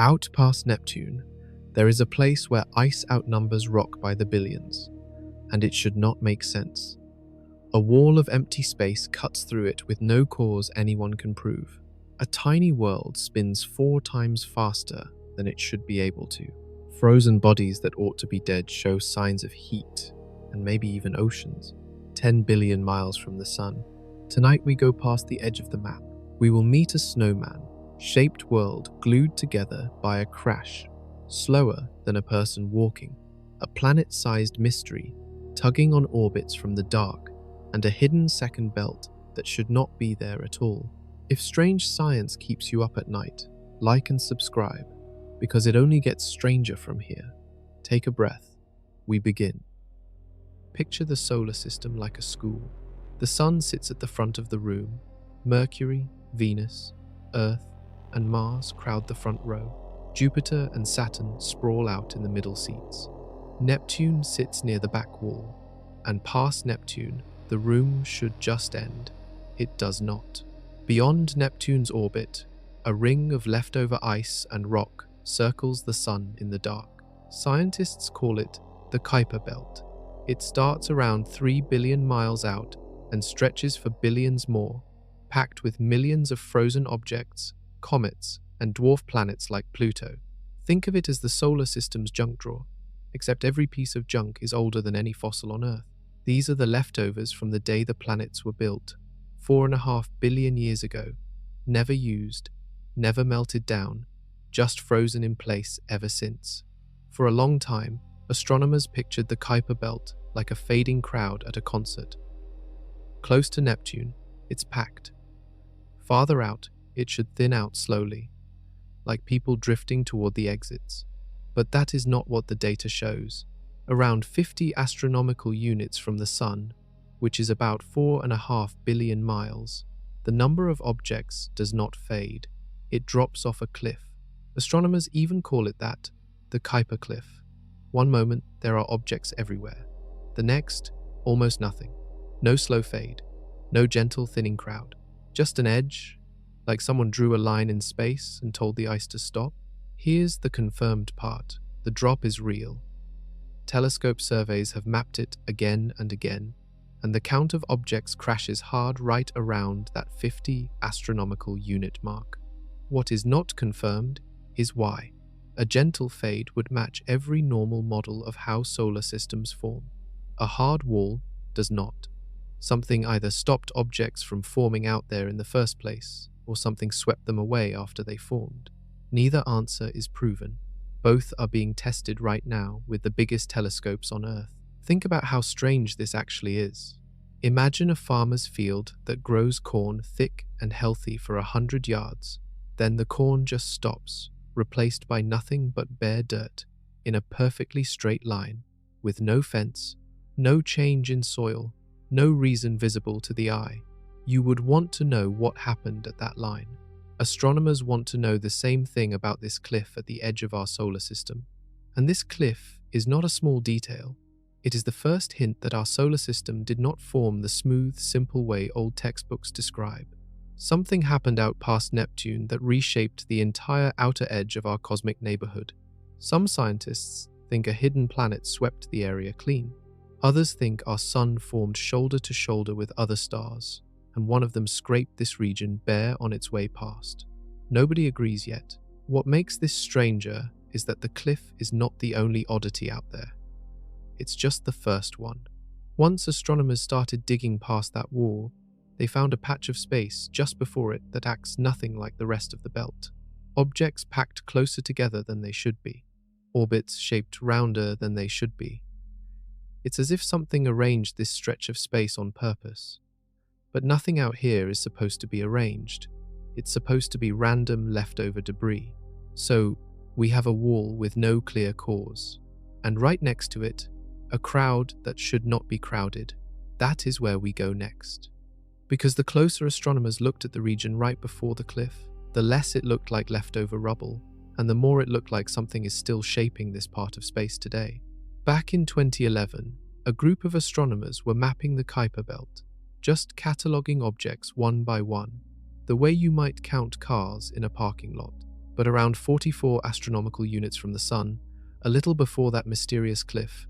Out past Neptune, there is a place where ice outnumbers rock by the billions, and it should not make sense. A wall of empty space cuts through it with no cause anyone can prove. A tiny world spins 4 times faster than it should be able to. Frozen bodies that ought to be dead show signs of heat, and maybe even oceans, 10 billion miles from the sun. Tonight we go past the edge of the map. We will meet a snowman, shaped world glued together by a crash, slower than a person walking, a planet-sized mystery, tugging on orbits from the dark, and a hidden second belt that should not be there at all. If strange science keeps you up at night, like and subscribe, because it only gets stranger from here. Take a breath. We begin. Picture the solar system like a school. The sun sits at the front of the room. Mercury, Venus, Earth, and Mars crowd the front row. Jupiter and Saturn sprawl out in the middle seats. Neptune sits near the back wall, and past Neptune, the room should just end. It does not. Beyond Neptune's orbit, a ring of leftover ice and rock circles the sun in the dark. Scientists call it the Kuiper belt. It starts around 3 billion miles out and stretches for billions more, packed with millions of frozen objects, comets, and dwarf planets like Pluto. Think of it as the solar system's junk drawer, except every piece of junk is older than any fossil on Earth. These are the leftovers from the day the planets were built, 4.5 billion years ago, never used, never melted down, just frozen in place ever since. For a long time, astronomers pictured the Kuiper belt like a fading crowd at a concert. Close to Neptune, it's packed. Farther out, it should thin out slowly, like people drifting toward the exits. But that is not what the data shows. Around 50 astronomical units from the Sun, which is about 4.5 billion miles, the number of objects does not fade. It drops off a cliff. Astronomers even call it that, the Kuiper cliff. One moment, there are objects everywhere. The next, almost nothing. No slow fade. No gentle thinning crowd. Just an edge, like someone drew a line in space and told the ice to stop. Here's the confirmed part. The drop is real. Telescope surveys have mapped it again and again, and the count of objects crashes hard right around that 50 astronomical unit mark. What is not confirmed is why. A gentle fade would match every normal model of how solar systems form. A hard wall does not. Something either stopped objects from forming out there in the first place, or something swept them away after they formed. Neither answer is proven. Both are being tested right now with the biggest telescopes on Earth. Think about how strange this actually is. Imagine a farmer's field that grows corn thick and healthy for 100 yards. Then the corn just stops, replaced by nothing but bare dirt, in a perfectly straight line, with no fence, no change in soil, no reason visible to the eye. You would want to know what happened at that line. Astronomers want to know the same thing about this cliff at the edge of our solar system. And this cliff is not a small detail. It is the first hint that our solar system did not form the smooth, simple way old textbooks describe. Something happened out past Neptune that reshaped the entire outer edge of our cosmic neighborhood. Some scientists think a hidden planet swept the area clean. Others think our sun formed shoulder to shoulder with other stars, and one of them scraped this region bare on its way past. Nobody agrees yet. What makes this stranger is that the cliff is not the only oddity out there. It's just the first one. Once astronomers started digging past that wall, they found a patch of space just before it that acts nothing like the rest of the belt. Objects packed closer together than they should be. Orbits shaped rounder than they should be. It's as if something arranged this stretch of space on purpose. But nothing out here is supposed to be arranged. It's supposed to be random leftover debris. So, we have a wall with no clear cause. And right next to it, a crowd that should not be crowded. That is where we go next. Because the closer astronomers looked at the region right before the cliff, the less it looked like leftover rubble, and the more it looked like something is still shaping this part of space today. Back in 2011, a group of astronomers were mapping the Kuiper belt, just cataloguing objects one by one, the way you might count cars in a parking lot. but around 44 astronomical units from the Sun, a little before that mysterious cliff,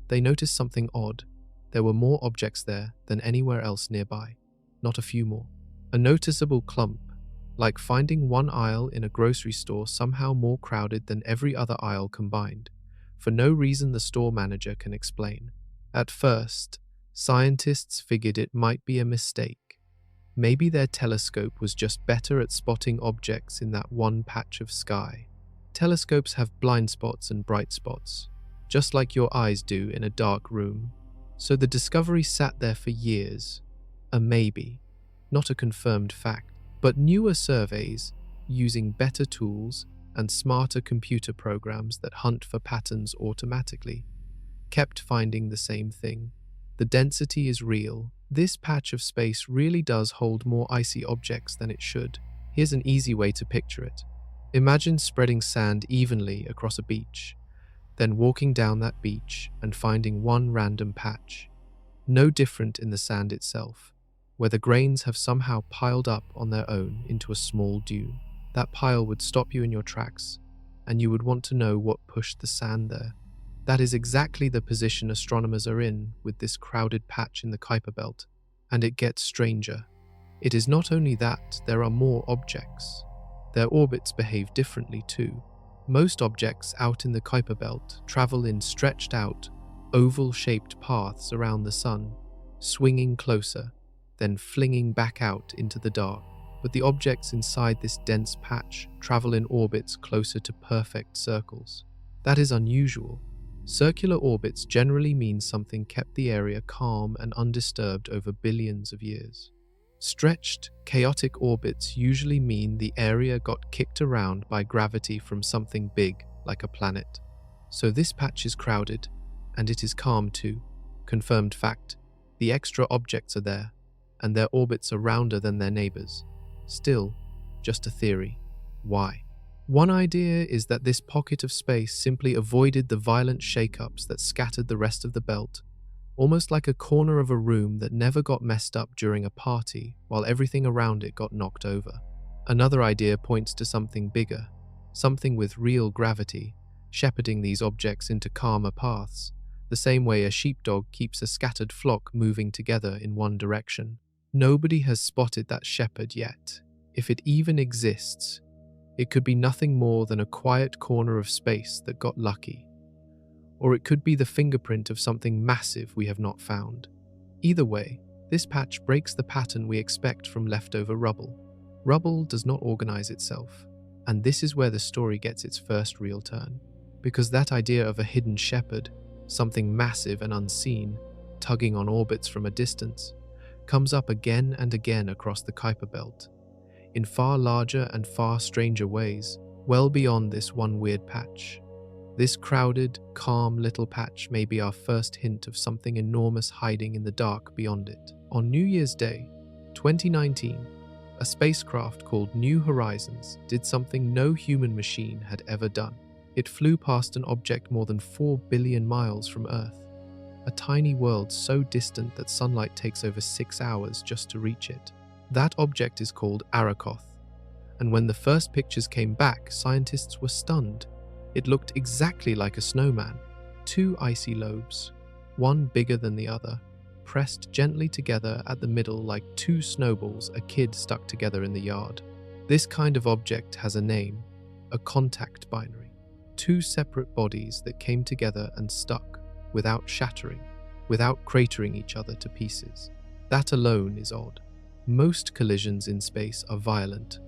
they noticed something odd. There were more objects there than anywhere else nearby, not a few more. A noticeable clump, like finding one aisle in a grocery store somehow more crowded than every other aisle combined, for no reason the store manager can explain. At first, scientists figured it might be a mistake. Maybe their telescope was just better at spotting objects in that one patch of sky. Telescopes have blind spots and bright spots, just like your eyes do in a dark room. So the discovery sat there for years. A maybe, not a confirmed fact. But newer surveys, using better tools and smarter computer programs that hunt for patterns automatically, kept finding the same thing. The density is real. This patch of space really does hold more icy objects than it should. Here's an easy way to picture it. Imagine spreading sand evenly across a beach, then walking down that beach and finding one random patch, no different in the sand itself, where the grains have somehow piled up on their own into a small dune. That pile would stop you in your tracks, and you would want to know what pushed the sand there. That is exactly the position astronomers are in with this crowded patch in the Kuiper belt, and it gets stranger. It is not only that there are more objects. Their orbits behave differently too. Most objects out in the Kuiper belt travel in stretched out, oval-shaped paths around the Sun, swinging closer, then flinging back out into the dark. But the objects inside this dense patch travel in orbits closer to perfect circles. That is unusual. Circular orbits generally mean something kept the area calm and undisturbed over billions of years. Stretched, chaotic orbits usually mean the area got kicked around by gravity from something big, like a planet. So this patch is crowded, and it is calm too. Confirmed fact, the extra objects are there, and their orbits are rounder than their neighbors. Still, just a theory. Why? One idea is that this pocket of space simply avoided the violent shakeups that scattered the rest of the belt, almost like a corner of a room that never got messed up during a party while everything around it got knocked over. Another idea points to something bigger, something with real gravity, shepherding these objects into calmer paths, the same way a sheepdog keeps a scattered flock moving together in one direction. Nobody has spotted that shepherd yet. If it even exists, it could be nothing more than a quiet corner of space that got lucky. Or it could be the fingerprint of something massive we have not found. Either way, this patch breaks the pattern we expect from leftover rubble. Rubble does not organize itself, and this is where the story gets its first real turn. Because that idea of a hidden shepherd, something massive and unseen, tugging on orbits from a distance, comes up again and again across the Kuiper belt, in far larger and far stranger ways, well beyond this one weird patch. This crowded, calm little patch may be our first hint of something enormous hiding in the dark beyond it. On New Year's Day, 2019, a spacecraft called New Horizons did something no human machine had ever done. It flew past an object more than 4 billion miles from Earth, a tiny world so distant that sunlight takes over 6 hours just to reach it. That object is called Arakoth, and when the first pictures came back, scientists were stunned. It looked exactly like a snowman, 2 icy lobes, one bigger than the other, pressed gently together at the middle like 2 snowballs a kid stuck together in the yard. This kind of object has a name, a contact binary, 2 separate bodies that came together and stuck, without shattering, without cratering each other to pieces. That alone is odd. Most collisions in space are violent.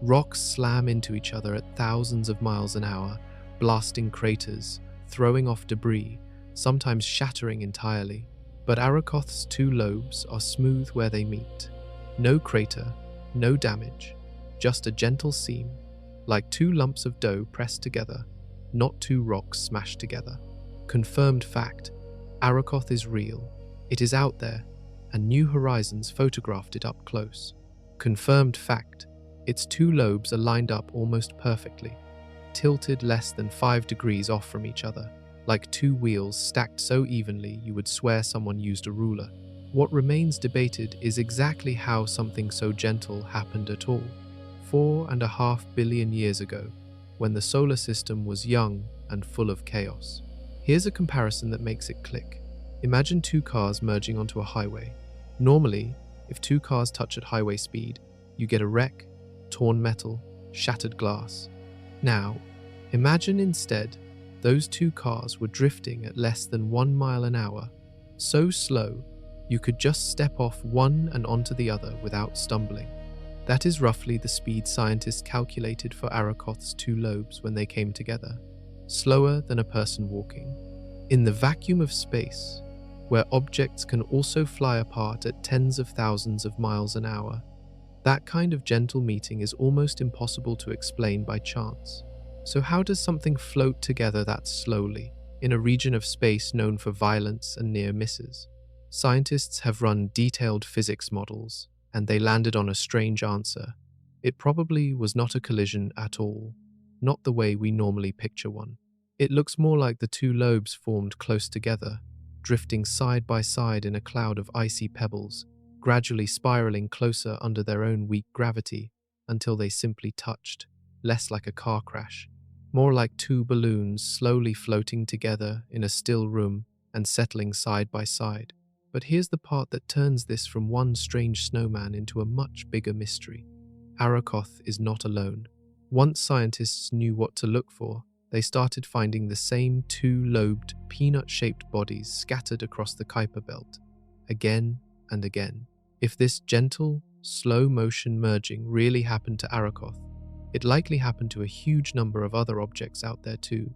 Rocks slam into each other at thousands of miles an hour, blasting craters, throwing off debris, sometimes shattering entirely. But Arakoth's 2 lobes are smooth where they meet. No crater, no damage, just a gentle seam, like 2 lumps of dough pressed together, not 2 rocks smashed together. Confirmed fact, Arakoth is real. It is out there, and New Horizons photographed it up close. Confirmed fact, its 2 lobes are lined up almost perfectly, tilted less than 5 degrees off from each other, like 2 wheels stacked so evenly you would swear someone used a ruler. What remains debated is exactly how something so gentle happened at all. 4.5 billion years ago, when the solar system was young and full of chaos. Here's a comparison that makes it click. Imagine two cars merging onto a highway. Normally, if two cars touch at highway speed, you get a wreck, torn metal, shattered glass. Now, imagine instead those two cars were drifting at less than 1 mile an hour, so slow you could just step off one and onto the other without stumbling. That is roughly the speed scientists calculated for Arakoth's two lobes when they came together, slower than a person walking. In the vacuum of space, where objects can also fly apart at tens of thousands of miles an hour, that kind of gentle meeting is almost impossible to explain by chance. So how does something float together that slowly, in a region of space known for violence and near misses? Scientists have run detailed physics models, and they landed on a strange answer. It probably was not a collision at all, not the way we normally picture one. It looks more like the two lobes formed close together, drifting side by side in a cloud of icy pebbles, gradually spiraling closer under their own weak gravity until they simply touched, less like a car crash, more like two balloons slowly floating together in a still room and settling side by side. But here's the part that turns this from one strange snowman into a much bigger mystery. Arakoth is not alone. Once scientists knew what to look for, they started finding the same two-lobed, peanut-shaped bodies scattered across the Kuiper belt, again and again. If this gentle, slow-motion merging really happened to Arakoth, it likely happened to a huge number of other objects out there too,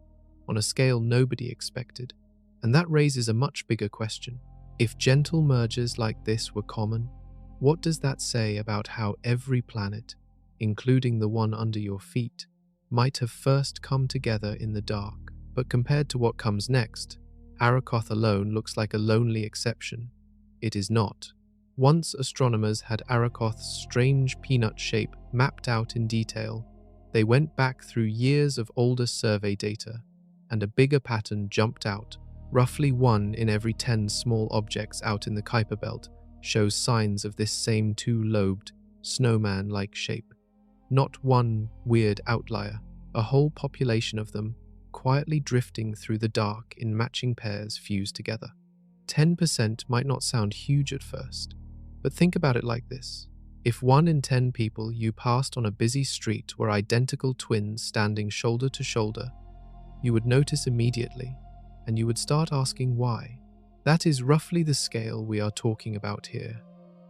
on a scale nobody expected. And that raises a much bigger question. If gentle mergers like this were common, what does that say about how every planet, including the one under your feet, might have first come together in the dark? But compared to what comes next, Arakoth alone looks like a lonely exception. It is not. Once astronomers had Arakoth's strange peanut shape mapped out in detail, they went back through years of older survey data, and a bigger pattern jumped out. Roughly 1 in every 10 small objects out in the Kuiper belt shows signs of this same two-lobed, snowman-like shape. Not one weird outlier, a whole population of them, quietly drifting through the dark in matching pairs fused together. 10% might not sound huge at first, but think about it like this. If 1 in 10 people you passed on a busy street were identical twins standing shoulder to shoulder, you would notice immediately, and you would start asking why. That is roughly the scale we are talking about here,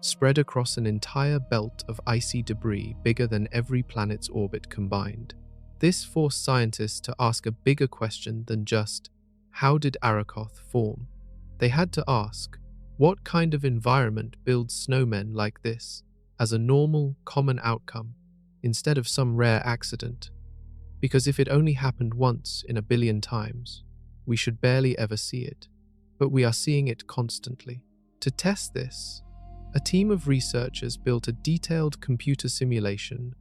spread across an entire belt of icy debris bigger than every planet's orbit combined. This forced scientists to ask a bigger question than just, how did Arakoth form? They had to ask, what kind of environment builds snowmen like this as a normal, common outcome, instead of some rare accident? Because if it only happened once in a billion times, we should barely ever see it, but we are seeing it constantly. To test this, a team of researchers built a detailed computer simulation.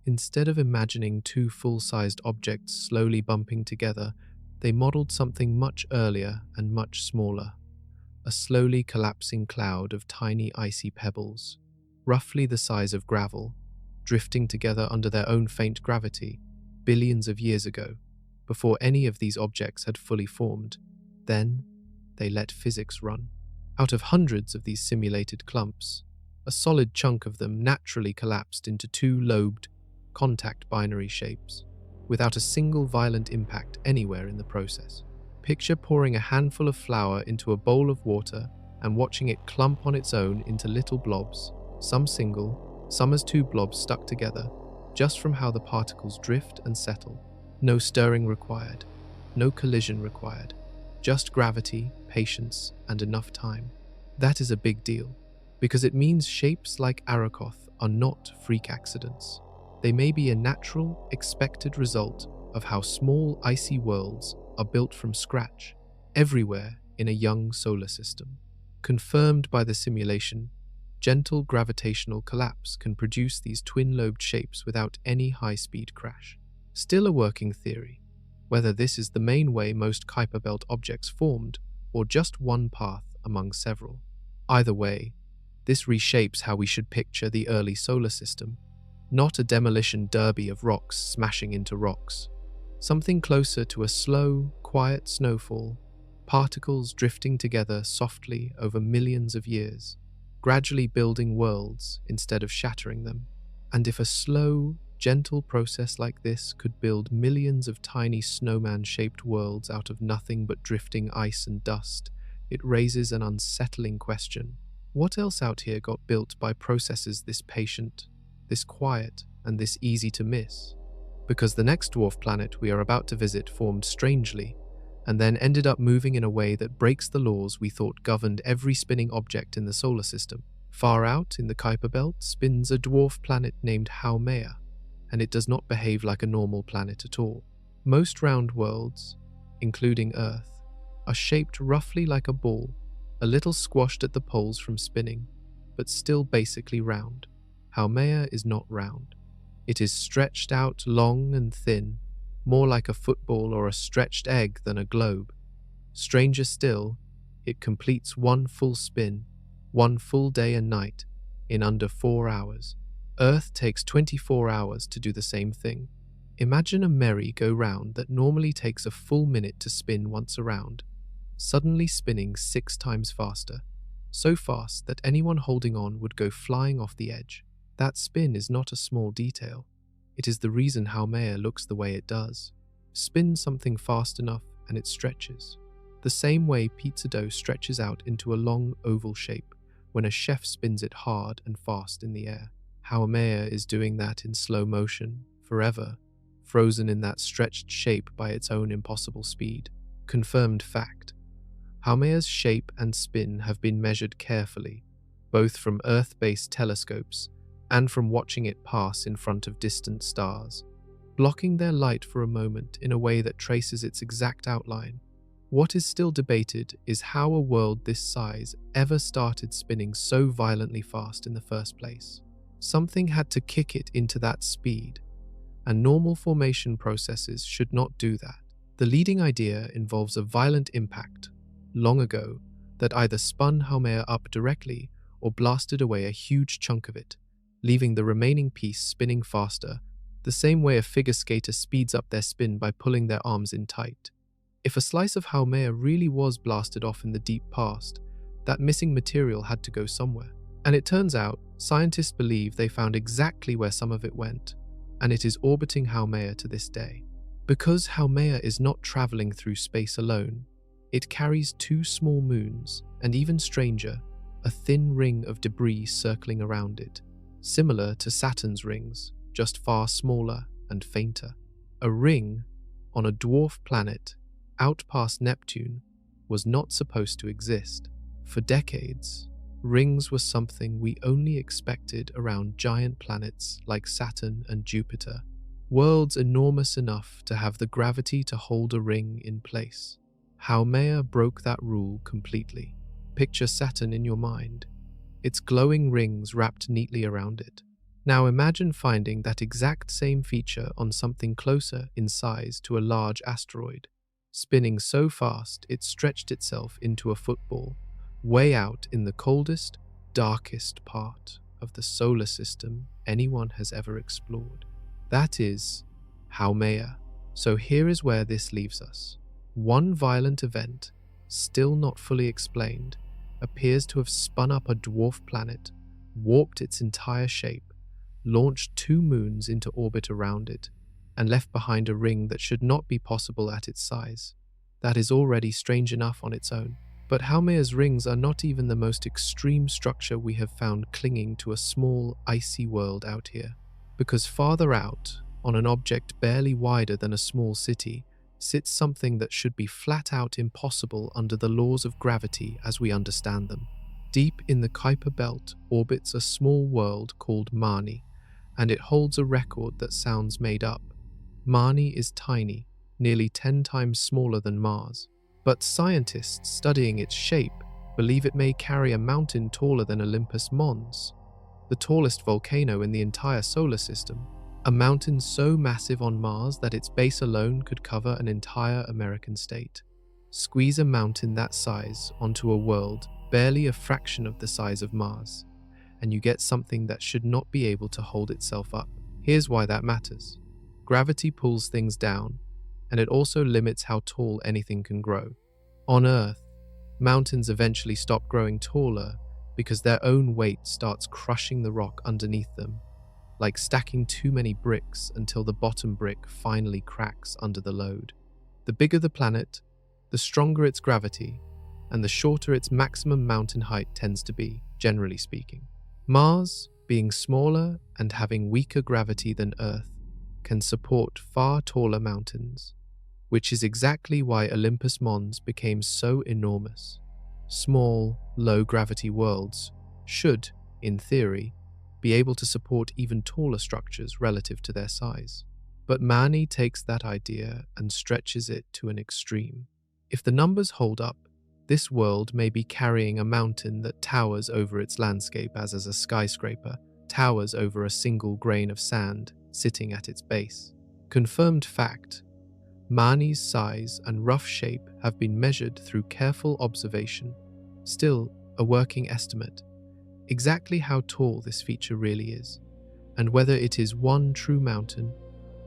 Instead of imagining two full-sized objects slowly bumping together, they modeled something much earlier and much smaller, a slowly collapsing cloud of tiny icy pebbles, roughly the size of gravel, drifting together under their own faint gravity, billions of years ago, before any of these objects had fully formed. Then, they let physics run. Out of hundreds of these simulated clumps, a solid chunk of them naturally collapsed into two-lobed, contact binary shapes, without a single violent impact anywhere in the process. Picture pouring a handful of flour into a bowl of water and watching it clump on its own into little blobs, some single, some as two blobs stuck together, just from how the particles drift and settle. No stirring required, no collision required, just gravity, patience, and enough time. That is a big deal, because it means shapes like Arakoth are not freak accidents. They may be a natural, expected result of how small icy worlds are built from scratch, everywhere in a young solar system. Confirmed by the simulation, gentle gravitational collapse can produce these twin-lobed shapes without any high-speed crash. Still a working theory, whether this is the main way most Kuiper belt objects formed or just one path among several. Either way, this reshapes how we should picture the early solar system. not a demolition derby of rocks smashing into rocks. Something closer to a slow, quiet snowfall, particles drifting together softly over millions of years, gradually building worlds instead of shattering them. And if a slow, gentle process like this could build millions of tiny snowman-shaped worlds out of nothing but drifting ice and dust, it raises an unsettling question. What else out here got built by processes this patient, this quiet, and this easy to miss? Because the next dwarf planet we are about to visit formed strangely, and then ended up moving in a way that breaks the laws we thought governed every spinning object in the solar system. Far out in the Kuiper belt spins a dwarf planet named Haumea, and it does not behave like a normal planet at all. Most round worlds, including Earth, are shaped roughly like a ball, a little squashed at the poles from spinning, but still basically round. Haumea is not round. It is stretched out long and thin, more like a football or a stretched egg than a globe. Stranger still, it completes one full spin, one full day and night, in under 4 hours. Earth takes 24 hours to do the same thing. Imagine a merry-go-round that normally takes a full minute to spin once around, suddenly spinning 6 times faster, so fast that anyone holding on would go flying off the edge. That spin is not a small detail. It is the reason Haumea looks the way it does. Spin something fast enough and it stretches. The same way pizza dough stretches out into a long oval shape when a chef spins it hard and fast in the air. Haumea is doing that in slow motion, forever, frozen in that stretched shape by its own impossible speed. Confirmed fact. Haumea's shape and spin have been measured carefully, both from Earth-based telescopes and from watching it pass in front of distant stars, blocking their light for a moment in a way that traces its exact outline. What is still debated is how a world this size ever started spinning so violently fast in the first place. Something had to kick it into that speed, and normal formation processes should not do that. The leading idea involves a violent impact, long ago, that either spun Haumea up directly or blasted away a huge chunk of it, leaving the remaining piece spinning faster, the same way a figure skater speeds up their spin by pulling their arms in tight. If a slice of Haumea really was blasted off in the deep past, that missing material had to go somewhere. And it turns out, scientists believe they found exactly where some of it went, and it is orbiting Haumea to this day. Because Haumea is not traveling through space alone, it carries 2 small moons, and even stranger, a thin ring of debris circling around it, similar to Saturn's rings, just far smaller and fainter. A ring on a dwarf planet out past Neptune was not supposed to exist. For decades, rings were something we only expected around giant planets like Saturn and Jupiter, worlds enormous enough to have the gravity to hold a ring in place. Haumea broke that rule completely. Picture Saturn in your mind, its glowing rings wrapped neatly around it. Now imagine finding that exact same feature on something closer in size to a large asteroid, spinning so fast it stretched itself into a football, way out in the coldest, darkest part of the solar system anyone has ever explored. That is Haumea. So here is where this leaves us. One violent event, still not fully explained, appears to have spun up a dwarf planet, warped its entire shape, launched 2 moons into orbit around it, and left behind a ring that should not be possible at its size. That is already strange enough on its own. But Haumea's rings are not even the most extreme structure we have found clinging to a small, icy world out here. Because farther out, on an object barely wider than a small city, sits something that should be flat out impossible under the laws of gravity as we understand them. Deep in the Kuiper belt orbits a small world called Mani, and it holds a record that sounds made up. Mani is tiny, nearly 10 times smaller than Mars, but scientists studying its shape believe it may carry a mountain taller than Olympus Mons, the tallest volcano in the entire solar system, a mountain so massive on Mars that its base alone could cover an entire American state. Squeeze a mountain that size onto a world barely a fraction of the size of Mars, and you get something that should not be able to hold itself up. Here's why that matters. Gravity pulls things down, and it also limits how tall anything can grow. On Earth, mountains eventually stop growing taller because their own weight starts crushing the rock underneath them, like stacking too many bricks until the bottom brick finally cracks under the load. The bigger the planet, the stronger its gravity, and the shorter its maximum mountain height tends to be, generally speaking. Mars, being smaller and having weaker gravity than Earth, can support far taller mountains, which is exactly why Olympus Mons became so enormous. Small, low-gravity worlds should, in theory, be able to support even taller structures relative to their size. But Mani takes that idea and stretches it to an extreme. If the numbers hold up, this world may be carrying a mountain that towers over its landscape as a skyscraper towers over a single grain of sand sitting at its base. Confirmed fact: Mani's size and rough shape have been measured through careful observation. Still, a working estimate. Exactly how tall this feature really is, and whether it is one true mountain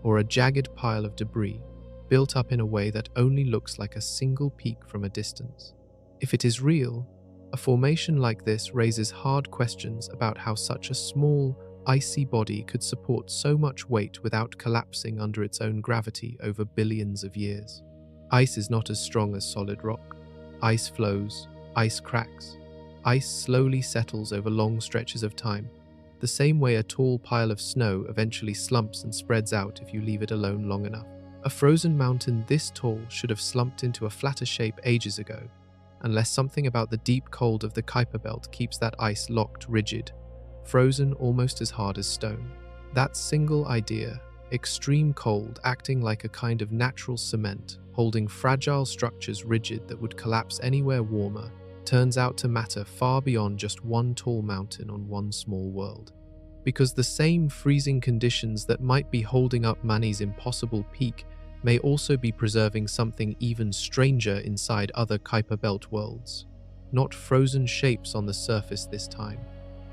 or a jagged pile of debris built up in a way that only looks like a single peak from a distance. If it is real, a formation like this raises hard questions about how such a small, icy body could support so much weight without collapsing under its own gravity over billions of years. Ice is not as strong as solid rock. Ice flows, ice cracks. Ice slowly settles over long stretches of time, the same way a tall pile of snow eventually slumps and spreads out if you leave it alone long enough. A frozen mountain this tall should have slumped into a flatter shape ages ago, unless something about the deep cold of the Kuiper belt keeps that ice locked rigid, frozen almost as hard as stone. That single idea, extreme cold acting like a kind of natural cement, holding fragile structures rigid that would collapse anywhere warmer, turns out to matter far beyond just one tall mountain on one small world. Because the same freezing conditions that might be holding up Mani's impossible peak may also be preserving something even stranger inside other Kuiper belt worlds. Not frozen shapes on the surface this time.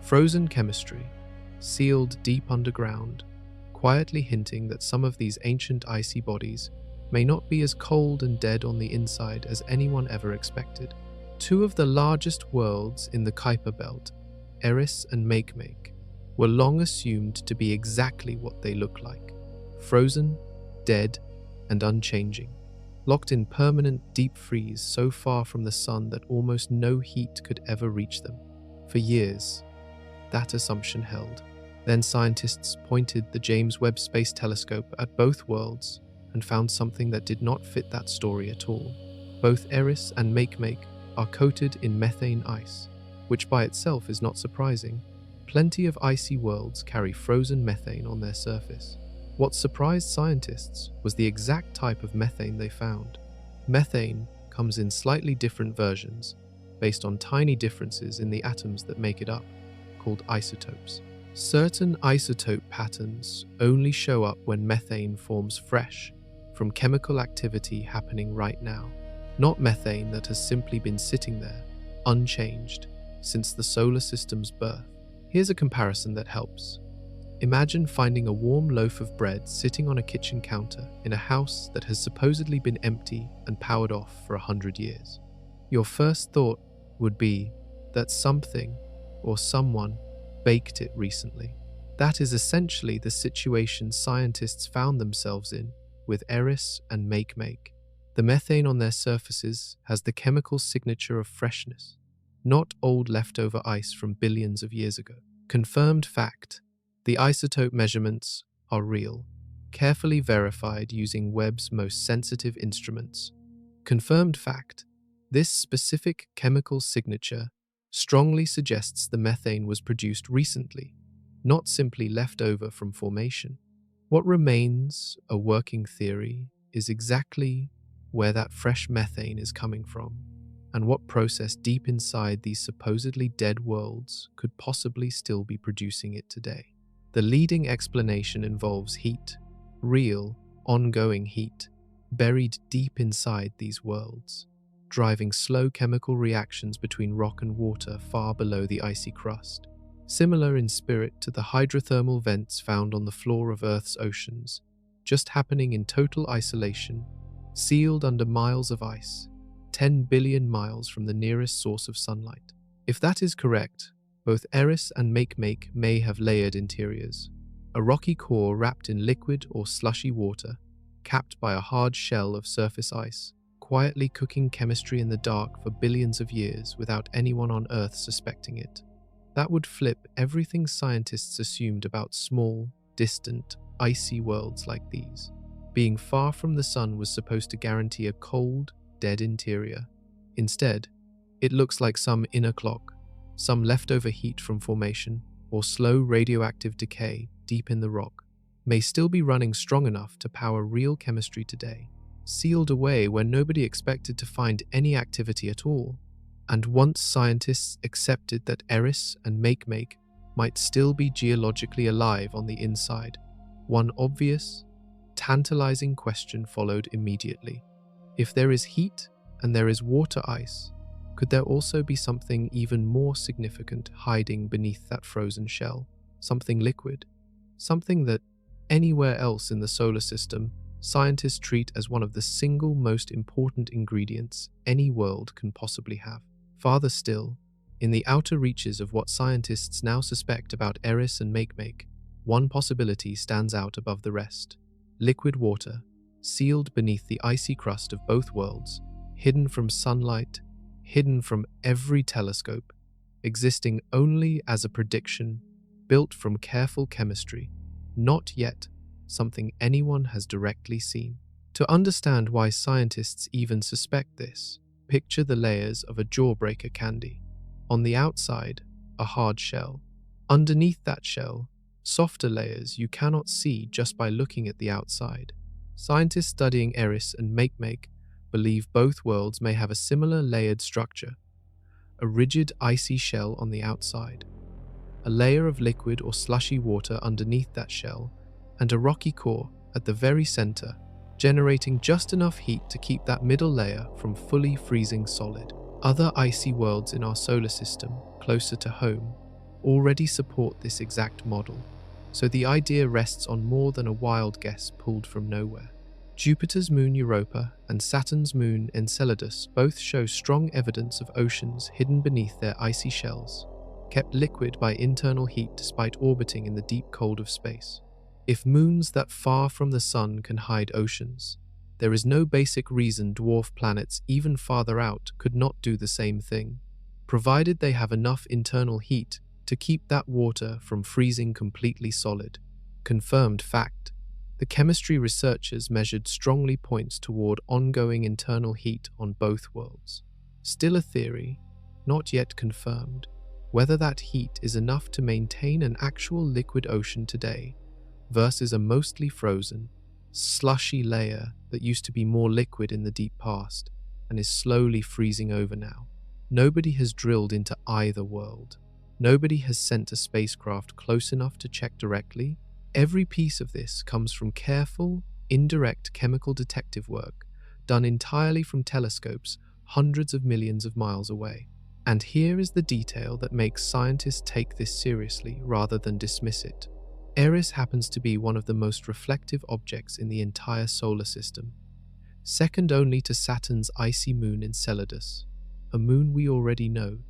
Frozen chemistry, sealed deep underground, quietly hinting that some of these ancient icy bodies may not be as cold and dead on the inside as anyone ever expected. Two of the largest worlds in the Kuiper belt, Eris and Makemake, were long assumed to be exactly what they look like: frozen, dead, and unchanging, locked in permanent deep freeze so far from the sun that almost no heat could ever reach them. For years, that assumption held. Then scientists pointed the James Webb Space Telescope at both worlds and found something that did not fit that story at all. Both Eris and Makemake are coated in methane ice, which by itself is not surprising. Plenty of icy worlds carry frozen methane on their surface. What surprised scientists was the exact type of methane they found. Methane comes in slightly different versions, based on tiny differences in the atoms that make it up, called isotopes. Certain isotope patterns only show up when methane forms fresh, from chemical activity happening right now, not methane that has simply been sitting there, unchanged, since the solar system's birth. Here's a comparison that helps. Imagine finding a warm loaf of bread sitting on a kitchen counter in a house that has supposedly been empty and powered off for 100 years. Your first thought would be that something or someone baked it recently. That is essentially the situation scientists found themselves in with Eris and Makemake. The methane on their surfaces has the chemical signature of freshness, not old leftover ice from billions of years ago. Confirmed fact: the isotope measurements are real, carefully verified using Webb's most sensitive instruments. Confirmed fact: this specific chemical signature strongly suggests the methane was produced recently, not simply left over from formation. What remains a working theory is exactly where that fresh methane is coming from, and what process deep inside these supposedly dead worlds could possibly still be producing it today. The leading explanation involves heat, real, ongoing heat, buried deep inside these worlds, driving slow chemical reactions between rock and water far below the icy crust. similar in spirit to the hydrothermal vents found on the floor of Earth's oceans, just happening in total isolation, sealed under miles of ice, 10 billion miles from the nearest source of sunlight. If that is correct, both Eris and Makemake may have layered interiors, a rocky core wrapped in liquid or slushy water, capped by a hard shell of surface ice, quietly cooking chemistry in the dark for billions of years without anyone on Earth suspecting it. That would flip everything scientists assumed about small, distant, icy worlds like these. Being far from the sun was supposed to guarantee a cold, dead interior. Instead, it looks like some inner clock, some leftover heat from formation, or slow radioactive decay deep in the rock, may still be running strong enough to power real chemistry today, sealed away where nobody expected to find any activity at all. And once scientists accepted that Eris and Makemake might still be geologically alive on the inside, one obvious, tantalizing question followed immediately. If there is heat and there is water ice, could there also be something even more significant hiding beneath that frozen shell? Something liquid? Something that, anywhere else in the solar system, scientists treat as one of the single most important ingredients any world can possibly have. Farther still, in the outer reaches of what scientists now suspect about Eris and Makemake, one possibility stands out above the rest. Liquid water, sealed beneath the icy crust of both worlds, hidden from sunlight, hidden from every telescope, existing only as a prediction, built from careful chemistry, not yet something anyone has directly seen. To understand why scientists even suspect this, picture the layers of a jawbreaker candy. On the outside, a hard shell. Underneath that shell, softer layers you cannot see just by looking at the outside. Scientists studying Eris and Makemake believe both worlds may have a similar layered structure, a rigid icy shell on the outside, a layer of liquid or slushy water underneath that shell, and a rocky core at the very center, generating just enough heat to keep that middle layer from fully freezing solid. Other icy worlds in our solar system, closer to home, already support this exact model, so the idea rests on more than a wild guess pulled from nowhere. Jupiter's moon Europa and Saturn's moon Enceladus both show strong evidence of oceans hidden beneath their icy shells, kept liquid by internal heat despite orbiting in the deep cold of space. If moons that far from the sun can hide oceans, there is no basic reason dwarf planets even farther out could not do the same thing, provided they have enough internal heat to keep that water from freezing completely solid. Confirmed fact. The chemistry researchers measured strongly points toward ongoing internal heat on both worlds. Still a theory, not yet confirmed, whether that heat is enough to maintain an actual liquid ocean today versus a mostly frozen, slushy layer that used to be more liquid in the deep past and is slowly freezing over now. Nobody has drilled into either world. Nobody has sent a spacecraft close enough to check directly. Every piece of this comes from careful, indirect chemical detective work done entirely from telescopes hundreds of millions of miles away. And here is the detail that makes scientists take this seriously rather than dismiss it. Eris happens to be one of the most reflective objects in the entire solar system, second only to Saturn's icy moon Enceladus, a moon we already know,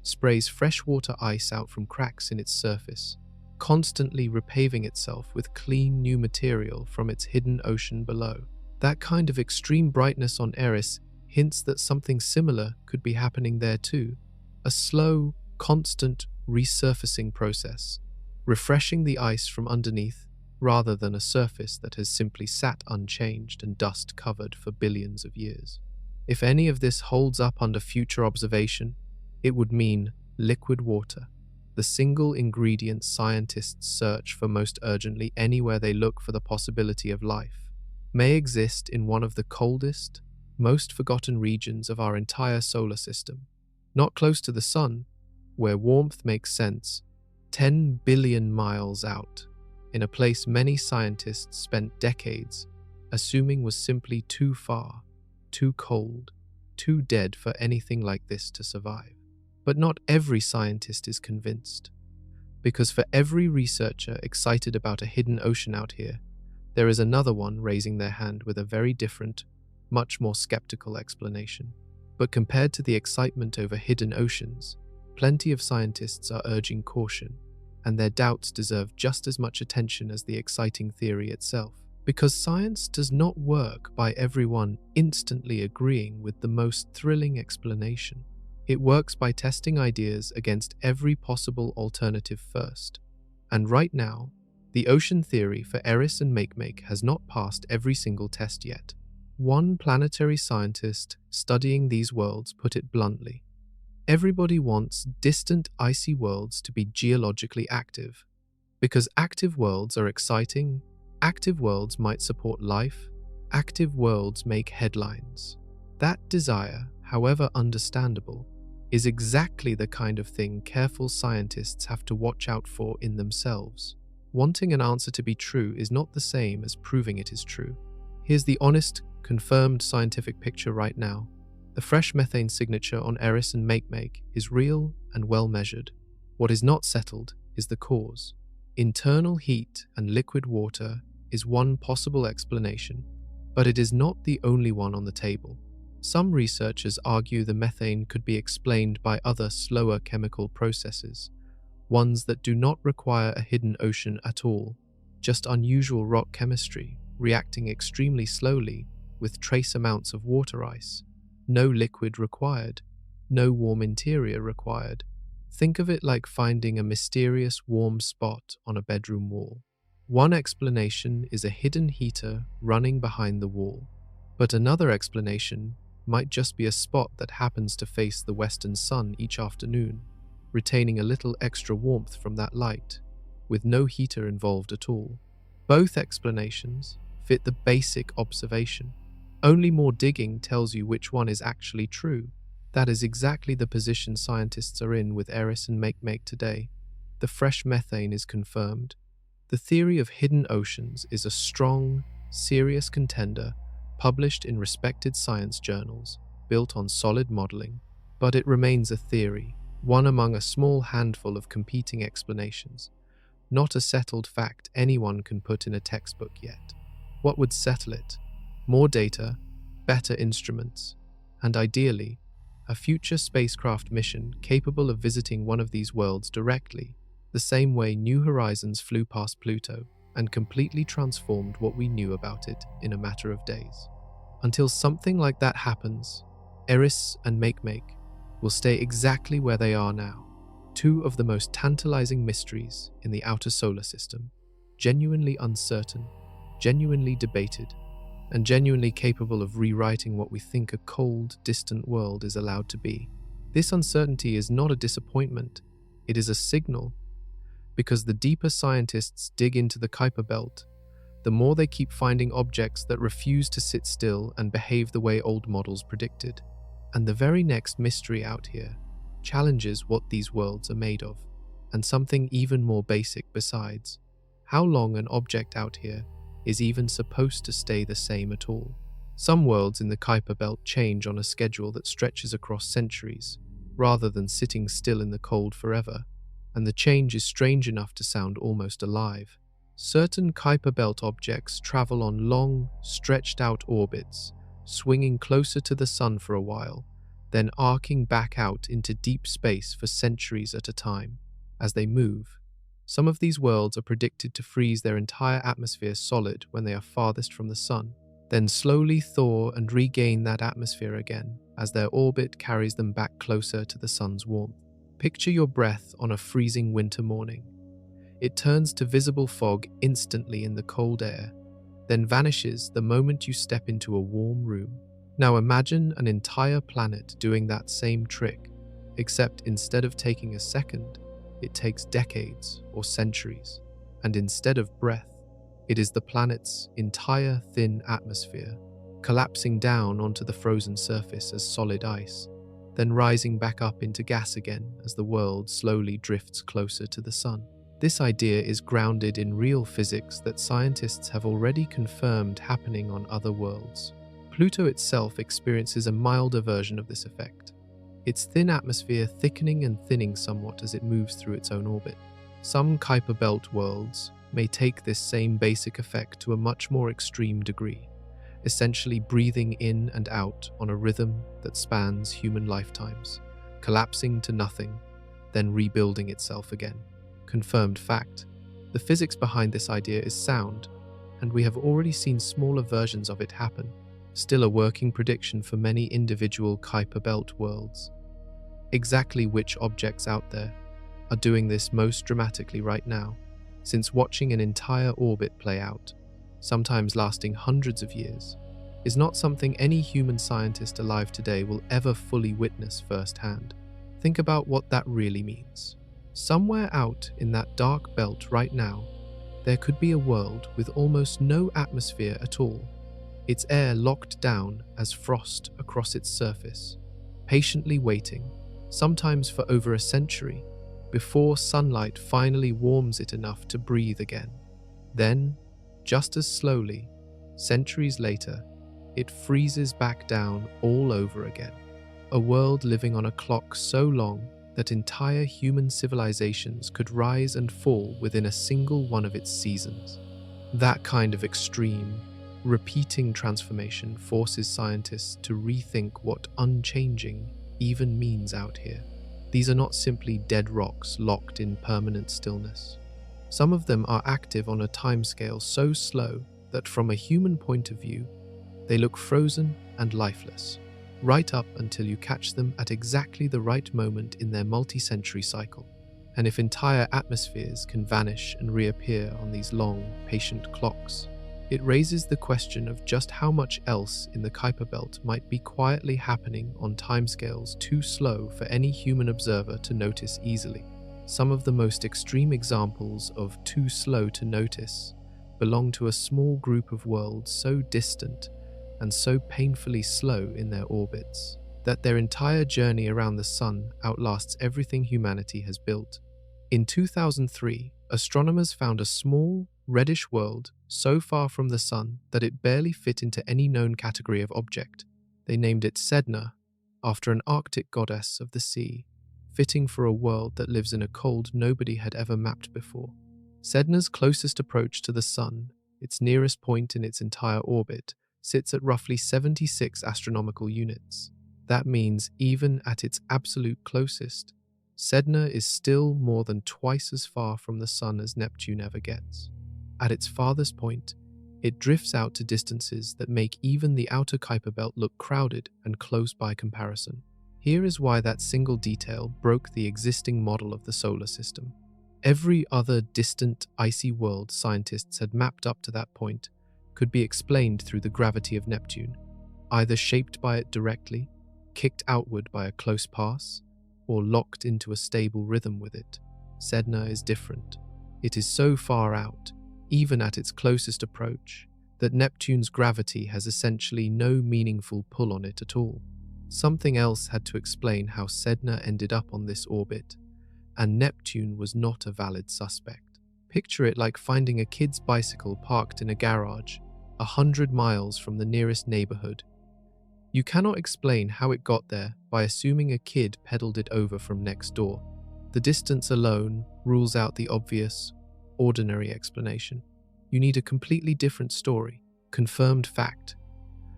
sprays freshwater ice out from cracks in its surface, constantly repaving itself with clean new material from its hidden ocean below. That kind of extreme brightness on Eris hints that something similar could be happening there too, a slow, constant resurfacing process, refreshing the ice from underneath rather than a surface that has simply sat unchanged and dust-covered for billions of years. If any of this holds up under future observation, it would mean liquid water, the single ingredient scientists search for most urgently anywhere they look for the possibility of life, may exist in one of the coldest, most forgotten regions of our entire solar system, not close to the sun, where warmth makes sense, 10 billion miles out, in a place many scientists spent decades assuming was simply too far, too cold, too dead for anything like this to survive. But not every scientist is convinced. Because for every researcher excited about a hidden ocean out here, there is another one raising their hand with a very different, much more skeptical explanation. But compared to the excitement over hidden oceans, plenty of scientists are urging caution, and their doubts deserve just as much attention as the exciting theory itself. Because science does not work by everyone instantly agreeing with the most thrilling explanation. It works by testing ideas against every possible alternative first. And right now, the ocean theory for Eris and Makemake has not passed every single test yet. One planetary scientist studying these worlds put it bluntly: everybody wants distant icy worlds to be geologically active. Because active worlds are exciting, active worlds might support life, active worlds make headlines. That desire, however understandable, is exactly the kind of thing careful scientists have to watch out for in themselves. Wanting an answer to be true is not the same as proving it is true. Here's the honest, confirmed scientific picture right now. The fresh methane signature on Eris and Makemake is real and well measured. What is not settled is the cause. Internal heat and liquid water is one possible explanation, but it is not the only one on the table. Some researchers argue the methane could be explained by other slower chemical processes, ones that do not require a hidden ocean at all, just unusual rock chemistry reacting extremely slowly with trace amounts of water ice. No liquid required, no warm interior required. Think of it like finding a mysterious warm spot on a bedroom wall. One explanation is a hidden heater running behind the wall, but another explanation might just be a spot that happens to face the western sun each afternoon, retaining a little extra warmth from that light, with no heater involved at all. Both explanations fit the basic observation. Only more digging tells you which one is actually true. That is exactly the position scientists are in with Eris and Makemake today. The fresh methane is confirmed. The theory of hidden oceans is a strong, serious contender published in respected science journals, built on solid modeling, but it remains a theory, one among a small handful of competing explanations, not a settled fact anyone can put in a textbook yet. What would settle it? More data, better instruments, and ideally, a future spacecraft mission capable of visiting one of these worlds directly, the same way New Horizons flew past Pluto and completely transformed what we knew about it in a matter of days. Until something like that happens, Eris and Makemake will stay exactly where they are now, two of the most tantalizing mysteries in the outer solar system, genuinely uncertain, genuinely debated, and genuinely capable of rewriting what we think a cold, distant world is allowed to be. This uncertainty is not a disappointment, it is a signal, because the deeper scientists dig into the Kuiper belt, the more they keep finding objects that refuse to sit still and behave the way old models predicted. And the very next mystery out here challenges what these worlds are made of, and something even more basic besides: how long an object out here is even supposed to stay the same at all. Some worlds in the Kuiper belt change on a schedule that stretches across centuries, rather than sitting still in the cold forever, and the change is strange enough to sound almost alive. Certain Kuiper belt objects travel on long, stretched-out orbits, swinging closer to the sun for a while, then arcing back out into deep space for centuries at a time. As they move, some of these worlds are predicted to freeze their entire atmosphere solid when they are farthest from the sun, then slowly thaw and regain that atmosphere again as their orbit carries them back closer to the sun's warmth. Picture your breath on a freezing winter morning. It turns to visible fog instantly in the cold air, then vanishes the moment you step into a warm room. Now imagine an entire planet doing that same trick, except instead of taking a second, it takes decades or centuries, and instead of breath, it is the planet's entire thin atmosphere, collapsing down onto the frozen surface as solid ice, then rising back up into gas again as the world slowly drifts closer to the sun. This idea is grounded in real physics that scientists have already confirmed happening on other worlds. Pluto itself experiences a milder version of this effect, its thin atmosphere thickening and thinning somewhat as it moves through its own orbit. Some Kuiper Belt worlds may take this same basic effect to a much more extreme degree, essentially breathing in and out on a rhythm that spans human lifetimes, collapsing to nothing, then rebuilding itself again. Confirmed fact. The physics behind this idea is sound, and we have already seen smaller versions of it happen, still a working prediction for many individual Kuiper Belt worlds. Exactly which objects out there are doing this most dramatically right now, since watching an entire orbit play out, sometimes lasting hundreds of years, is not something any human scientist alive today will ever fully witness firsthand. Think about what that really means. Somewhere out in that dark belt right now, there could be a world with almost no atmosphere at all, its air locked down as frost across its surface, patiently waiting, sometimes for over a century, before sunlight finally warms it enough to breathe again. Then, just as slowly, centuries later, it freezes back down all over again. A world living on a clock so long that entire human civilizations could rise and fall within a single one of its seasons. That kind of extreme, repeating transformation forces scientists to rethink what unchanging even means out here. These are not simply dead rocks locked in permanent stillness. Some of them are active on a timescale so slow that from a human point of view, they look frozen and lifeless, right up until you catch them at exactly the right moment in their multi-century cycle. And if entire atmospheres can vanish and reappear on these long, patient clocks, it raises the question of just how much else in the Kuiper Belt might be quietly happening on timescales too slow for any human observer to notice easily. Some of the most extreme examples of too slow to notice belong to a small group of worlds so distant and so painfully slow in their orbits that their entire journey around the Sun outlasts everything humanity has built. In 2003, astronomers found a small, reddish world so far from the Sun that it barely fit into any known category of object. They named it Sedna, after an Arctic goddess of the sea, fitting for a world that lives in a cold nobody had ever mapped before. Sedna's closest approach to the Sun, its nearest point in its entire orbit, sits at roughly 76 astronomical units. That means even at its absolute closest, Sedna is still more than twice as far from the Sun as Neptune ever gets. At its farthest point, it drifts out to distances that make even the outer Kuiper Belt look crowded and close by comparison. Here is why that single detail broke the existing model of the solar system. Every other distant, icy world scientists had mapped up to that point could be explained through the gravity of Neptune, either shaped by it directly, kicked outward by a close pass, or locked into a stable rhythm with it. Sedna is different. It is so far out, even at its closest approach, that Neptune's gravity has essentially no meaningful pull on it at all. Something else had to explain how Sedna ended up on this orbit, and Neptune was not a valid suspect. Picture it like finding a kid's bicycle parked in a garage 100 miles from the nearest neighborhood. You cannot explain how it got there by assuming a kid pedaled it over from next door. The distance alone rules out the obvious, ordinary explanation. You need a completely different story. Confirmed fact.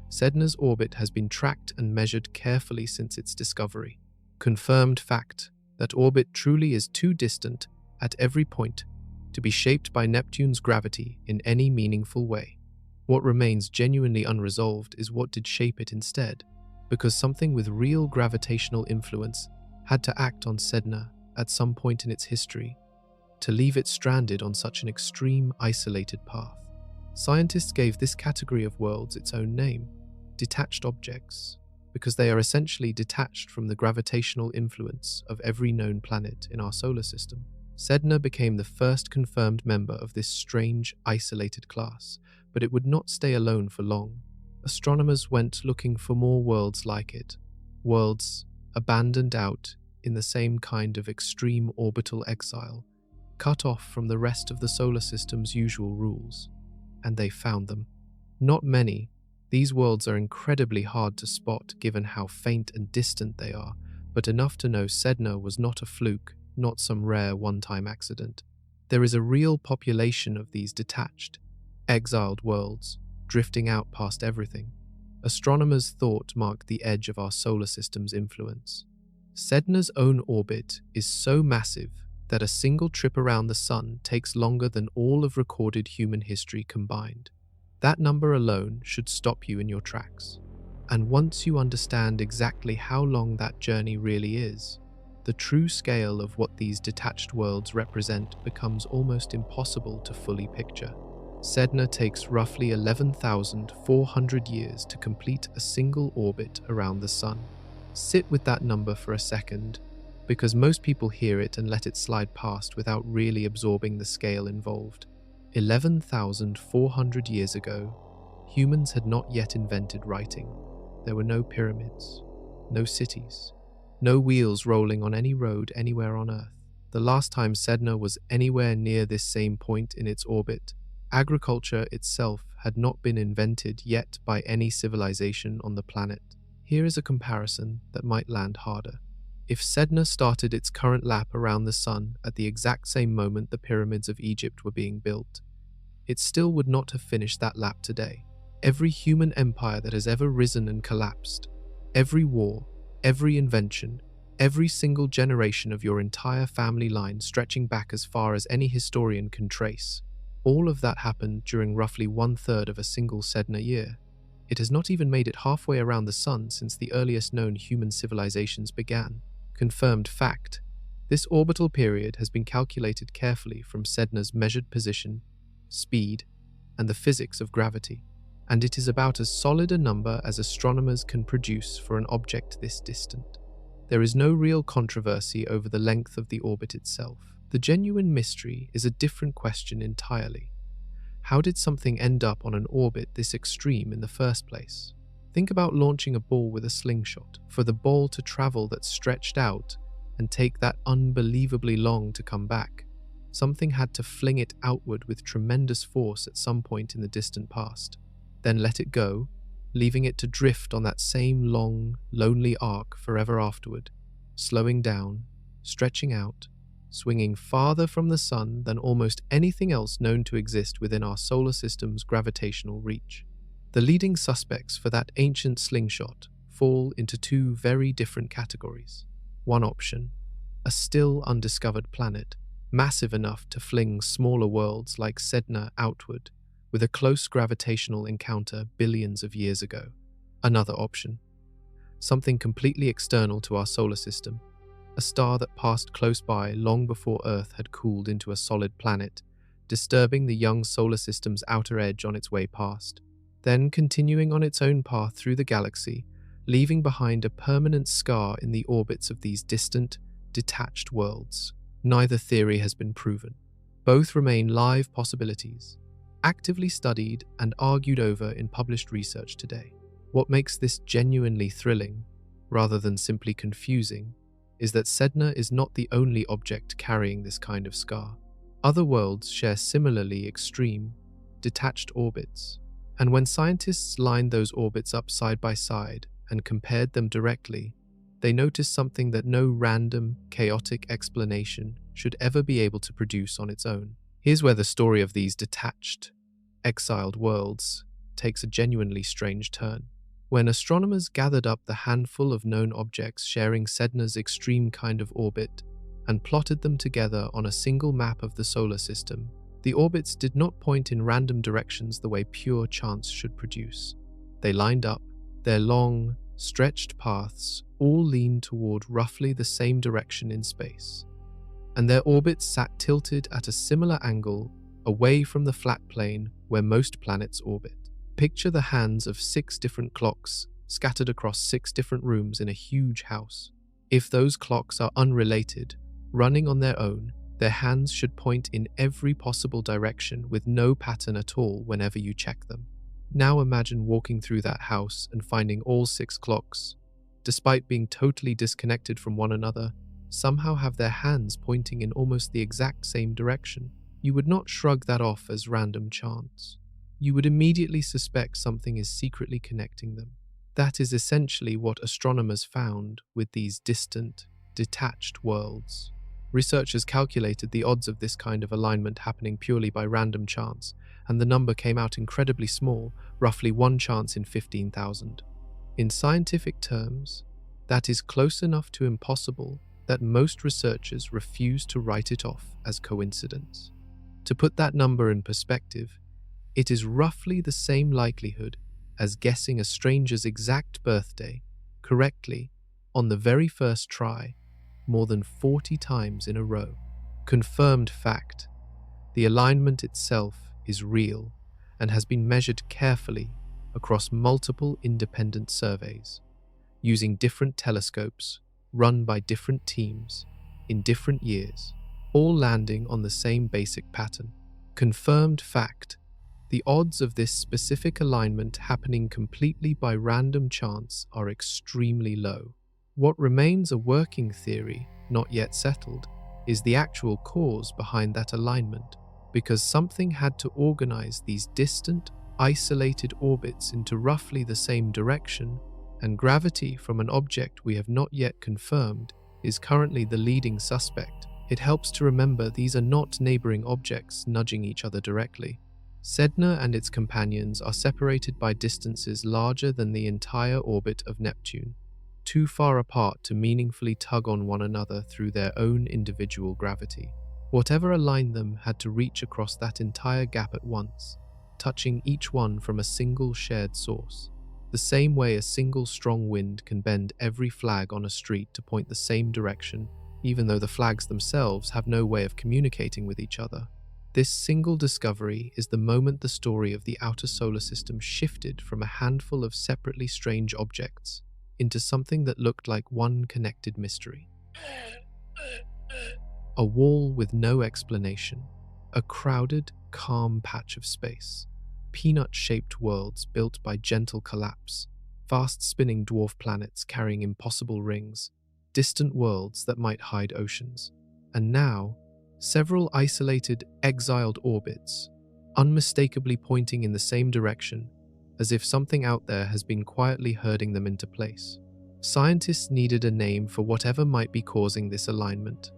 Sedna's orbit has been tracked and measured carefully since its discovery. Confirmed fact that orbit truly is too distant at every point to be shaped by Neptune's gravity in any meaningful way. What remains genuinely unresolved is what did shape it instead, because something with real gravitational influence had to act on Sedna at some point in its history to leave it stranded on such an extreme, isolated path. Scientists gave this category of worlds its own name, detached objects, because they are essentially detached from the gravitational influence of every known planet in our solar system. Sedna became the first confirmed member of this strange, isolated class, but it would not stay alone for long. Astronomers went looking for more worlds like it, worlds abandoned out in the same kind of extreme orbital exile, cut off from the rest of the solar system's usual rules. And they found them. Not many. These worlds are incredibly hard to spot given how faint and distant they are, but enough to know Sedna was not a fluke, not some rare one-time accident. There is a real population of these detached, exiled worlds, drifting out past everything. Astronomers' thought marked the edge of our solar system's influence. Sedna's own orbit is so massive that a single trip around the Sun takes longer than all of recorded human history combined. That number alone should stop you in your tracks. And once you understand exactly how long that journey really is, the true scale of what these detached worlds represent becomes almost impossible to fully picture. Sedna takes roughly 11,400 years to complete a single orbit around the Sun. Sit with that number for a second, because most people hear it and let it slide past without really absorbing the scale involved. 11,400 years ago, humans had not yet invented writing. There were no pyramids, no cities, no wheels rolling on any road anywhere on Earth. The last time Sedna was anywhere near this same point in its orbit, agriculture itself had not been invented yet by any civilization on the planet. Here is a comparison that might land harder. If Sedna started its current lap around the Sun at the exact same moment the pyramids of Egypt were being built, it still would not have finished that lap today. Every human empire that has ever risen and collapsed, every war, every invention, every single generation of your entire family line stretching back as far as any historian can trace, all of that happened during roughly 1/3 of a single Sedna year. It has not even made it halfway around the Sun since the earliest known human civilizations began. Confirmed fact, this orbital period has been calculated carefully from Sedna's measured position, speed, and the physics of gravity, and it is about as solid a number as astronomers can produce for an object this distant. There is no real controversy over the length of the orbit itself. The genuine mystery is a different question entirely. How did something end up on an orbit this extreme in the first place? Think about launching a ball with a slingshot. For the ball to travel that stretched out and take that unbelievably long to come back, something had to fling it outward with tremendous force at some point in the distant past, then let it go, leaving it to drift on that same long, lonely arc forever afterward, slowing down, stretching out, swinging farther from the Sun than almost anything else known to exist within our solar system's gravitational reach. The leading suspects for that ancient slingshot fall into two very different categories. One option, a still undiscovered planet, massive enough to fling smaller worlds like Sedna outward with a close gravitational encounter billions of years ago. Another option, something completely external to our solar system, a star that passed close by long before Earth had cooled into a solid planet, disturbing the young solar system's outer edge on its way past, then continuing on its own path through the galaxy, leaving behind a permanent scar in the orbits of these distant, detached worlds. Neither theory has been proven. Both remain live possibilities, actively studied and argued over in published research today. What makes this genuinely thrilling, rather than simply confusing, is that Sedna is not the only object carrying this kind of scar. Other worlds share similarly extreme, detached orbits, and when scientists lined those orbits up side by side and compared them directly, they noticed something that no random, chaotic explanation should ever be able to produce on its own. Here's where the story of these detached, exiled worlds takes a genuinely strange turn. When astronomers gathered up the handful of known objects sharing Sedna's extreme kind of orbit and plotted them together on a single map of the solar system, the orbits did not point in random directions the way pure chance should produce. They lined up, their long, stretched paths all leaned toward roughly the same direction in space, and their orbits sat tilted at a similar angle away from the flat plane where most planets orbit. Picture the hands of 6 different clocks scattered across 6 different rooms in a huge house. If those clocks are unrelated, running on their own, their hands should point in every possible direction with no pattern at all whenever you check them. Now imagine walking through that house and finding all 6 clocks, despite being totally disconnected from one another, somehow have their hands pointing in almost the exact same direction. You would not shrug that off as random chance. You would immediately suspect something is secretly connecting them. That is essentially what astronomers found with these distant, detached worlds. Researchers calculated the odds of this kind of alignment happening purely by random chance, and the number came out incredibly small, roughly 1 chance in 15,000. In scientific terms, that is close enough to impossible that most researchers refuse to write it off as coincidence. To put that number in perspective, it is roughly the same likelihood as guessing a stranger's exact birthday correctly on the very first try more than 40 times in a row. Confirmed fact: the alignment itself is real and has been measured carefully across multiple independent surveys, using different telescopes run by different teams in different years, all landing on the same basic pattern. Confirmed fact: the odds of this specific alignment happening completely by random chance are extremely low. What remains a working theory, not yet settled, is the actual cause behind that alignment, because something had to organize these distant, isolated orbits into roughly the same direction, and gravity from an object we have not yet confirmed is currently the leading suspect. It helps to remember these are not neighboring objects nudging each other directly. Sedna and its companions are separated by distances larger than the entire orbit of Neptune, too far apart to meaningfully tug on one another through their own individual gravity. Whatever aligned them had to reach across that entire gap at once, touching each one from a single shared source. The same way a single strong wind can bend every flag on a street to point the same direction, even though the flags themselves have no way of communicating with each other. This single discovery is the moment the story of the outer solar system shifted from a handful of separately strange objects into something that looked like one connected mystery. A wall with no explanation, a crowded, calm patch of space, peanut-shaped worlds built by gentle collapse, fast spinning dwarf planets carrying impossible rings, distant worlds that might hide oceans, and now, several isolated, exiled orbits, unmistakably pointing in the same direction, as if something out there has been quietly herding them into place. Scientists needed a name for whatever might be causing this alignment,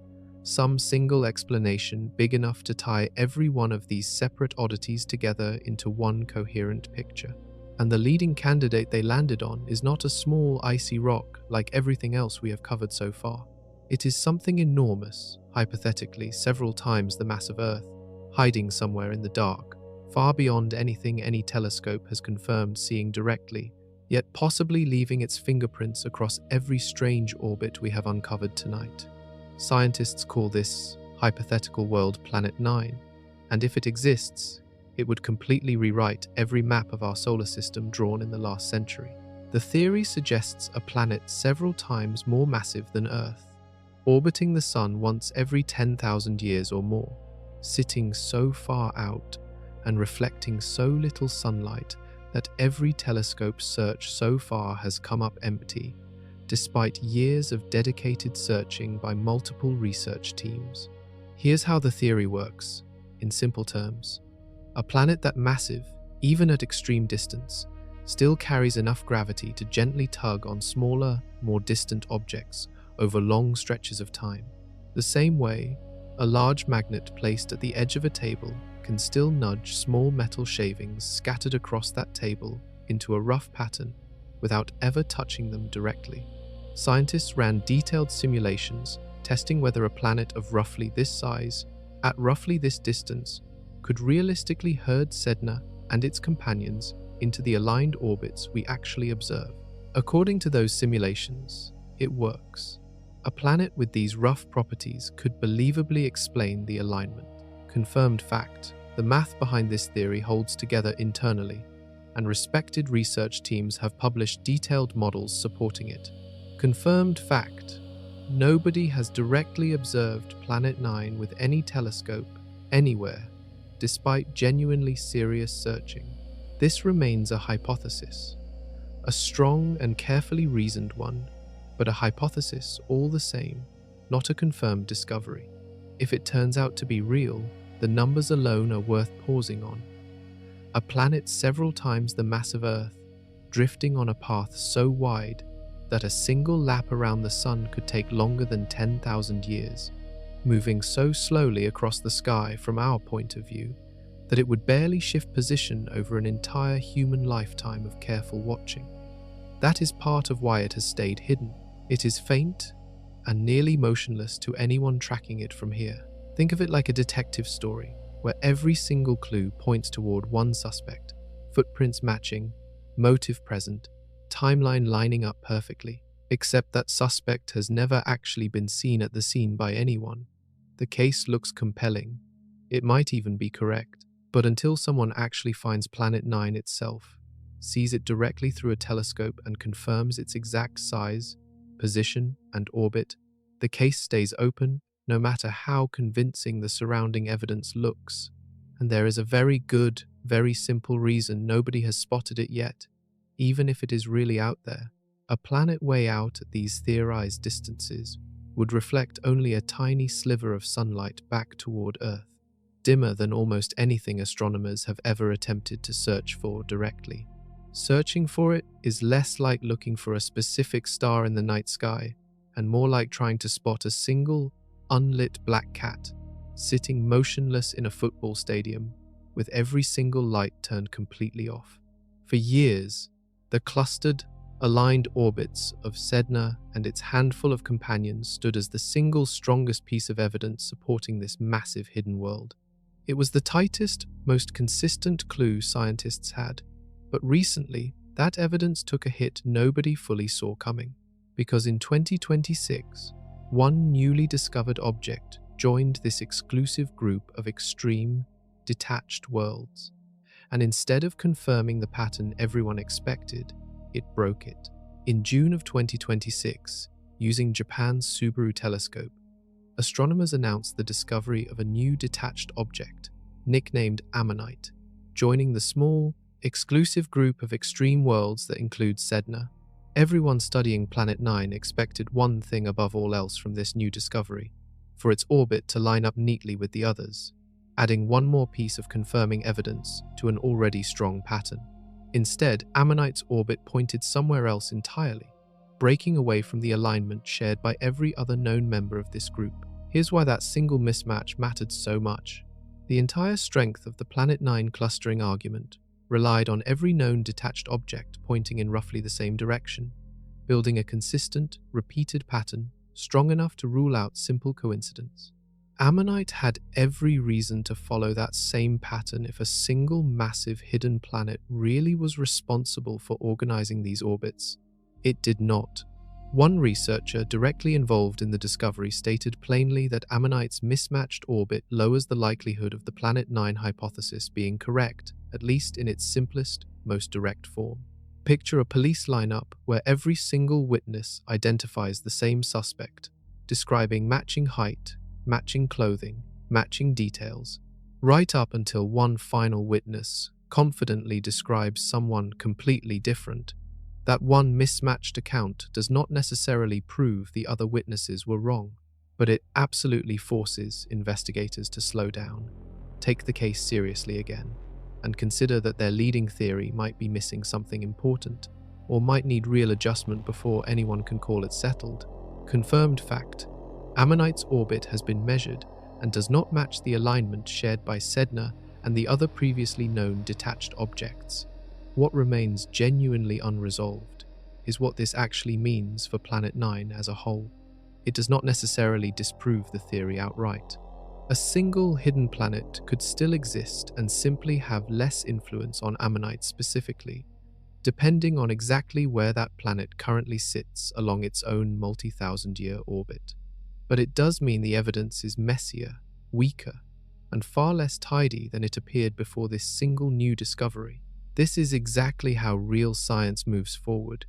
some single explanation big enough to tie every one of these separate oddities together into one coherent picture. And the leading candidate they landed on is not a small icy rock like everything else we have covered so far. It is something enormous, hypothetically several times the mass of Earth, hiding somewhere in the dark, far beyond anything any telescope has confirmed seeing directly, yet possibly leaving its fingerprints across every strange orbit we have uncovered tonight. Scientists call this hypothetical world Planet 9, and if it exists, it would completely rewrite every map of our solar system drawn in the last century. The theory suggests a planet several times more massive than Earth, orbiting the Sun once every 10,000 years or more, sitting so far out and reflecting so little sunlight that every telescope search so far has come up empty, despite years of dedicated searching by multiple research teams. Here's how the theory works, in simple terms. A planet that massive, even at extreme distance, still carries enough gravity to gently tug on smaller, more distant objects over long stretches of time. The same way, a large magnet placed at the edge of a table can still nudge small metal shavings scattered across that table into a rough pattern without ever touching them directly. Scientists ran detailed simulations testing whether a planet of roughly this size, at roughly this distance, could realistically herd Sedna and its companions into the aligned orbits we actually observe. According to those simulations, it works. A planet with these rough properties could believably explain the alignment. Confirmed fact: the math behind this theory holds together internally, and respected research teams have published detailed models supporting it. Confirmed fact: nobody has directly observed Planet 9 with any telescope anywhere, despite genuinely serious searching. This remains a hypothesis, a strong and carefully reasoned one, but a hypothesis all the same, not a confirmed discovery. If it turns out to be real, the numbers alone are worth pausing on. A planet several times the mass of Earth, drifting on a path so wide that a single lap around the Sun could take longer than 10,000 years. moving so slowly across the sky from our point of view that it would barely shift position over an entire human lifetime of careful watching. That is part of why it has stayed hidden. It is faint and nearly motionless to anyone tracking it from here. Think of it like a detective story, where every single clue points toward one suspect, footprints matching, motive present, timeline lining up perfectly, except that suspect has never actually been seen at the scene by anyone. The case looks compelling. It might even be correct, but until someone actually finds Planet 9 itself, sees it directly through a telescope and confirms its exact size, position, and orbit, the case stays open no matter how convincing the surrounding evidence looks. And there is a very good, very simple reason nobody has spotted it yet, even if it is really out there. A planet way out at these theorized distances would reflect only a tiny sliver of sunlight back toward Earth, dimmer than almost anything astronomers have ever attempted to search for directly. Searching for it is less like looking for a specific star in the night sky, and more like trying to spot a single, unlit black cat sitting motionless in a football stadium with every single light turned completely off. For years, the clustered, aligned orbits of Sedna and its handful of companions stood as the single strongest piece of evidence supporting this massive hidden world. It was the tightest, most consistent clue scientists had, but recently, that evidence took a hit nobody fully saw coming, because in 2026, one newly discovered object joined this exclusive group of extreme, detached worlds, and instead of confirming the pattern everyone expected, it broke it. In June of 2026, using Japan's Subaru telescope, astronomers announced the discovery of a new detached object, nicknamed Ammonite, joining the small, exclusive group of extreme worlds that include Sedna. Everyone studying Planet 9 expected one thing above all else from this new discovery: for its orbit to line up neatly with the others, adding one more piece of confirming evidence to an already strong pattern. Instead, Ammonite's orbit pointed somewhere else entirely, breaking away from the alignment shared by every other known member of this group. Here's why that single mismatch mattered so much. The entire strength of the Planet 9 clustering argument relied on every known detached object pointing in roughly the same direction, building a consistent, repeated pattern strong enough to rule out simple coincidence. Ammonite had every reason to follow that same pattern if a single massive hidden planet really was responsible for organizing these orbits. It did not. One researcher directly involved in the discovery stated plainly that Ammonite's mismatched orbit lowers the likelihood of the Planet 9 hypothesis being correct, at least in its simplest, most direct form. Picture a police lineup where every single witness identifies the same suspect, describing matching height, matching clothing, matching details, right up until one final witness confidently describes someone completely different. That one mismatched account does not necessarily prove the other witnesses were wrong, but it absolutely forces investigators to slow down, take the case seriously again, and consider that their leading theory might be missing something important, or might need real adjustment before anyone can call it settled. Confirmed fact: Ammonite's orbit has been measured and does not match the alignment shared by Sedna and the other previously known detached objects. What remains genuinely unresolved is what this actually means for Planet 9 as a whole. It does not necessarily disprove the theory outright. A single hidden planet could still exist and simply have less influence on Ammonite specifically, depending on exactly where that planet currently sits along its own multi-thousand-year orbit. But it does mean the evidence is messier, weaker, and far less tidy than it appeared before this single new discovery. This is exactly how real science moves forward,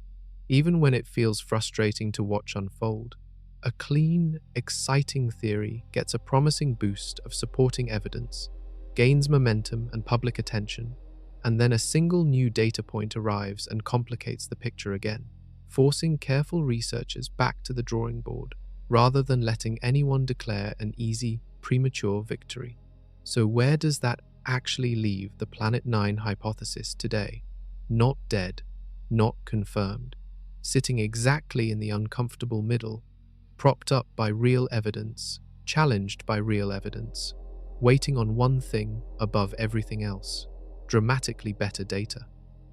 even when it feels frustrating to watch unfold. A clean, exciting theory gets a promising boost of supporting evidence, gains momentum and public attention, and then a single new data point arrives and complicates the picture again, forcing careful researchers back to the drawing board, rather than letting anyone declare an easy, premature victory. So where does that actually leave the Planet 9 hypothesis today? Not dead, not confirmed, sitting exactly in the uncomfortable middle, propped up by real evidence, challenged by real evidence, waiting on one thing above everything else: dramatically better data.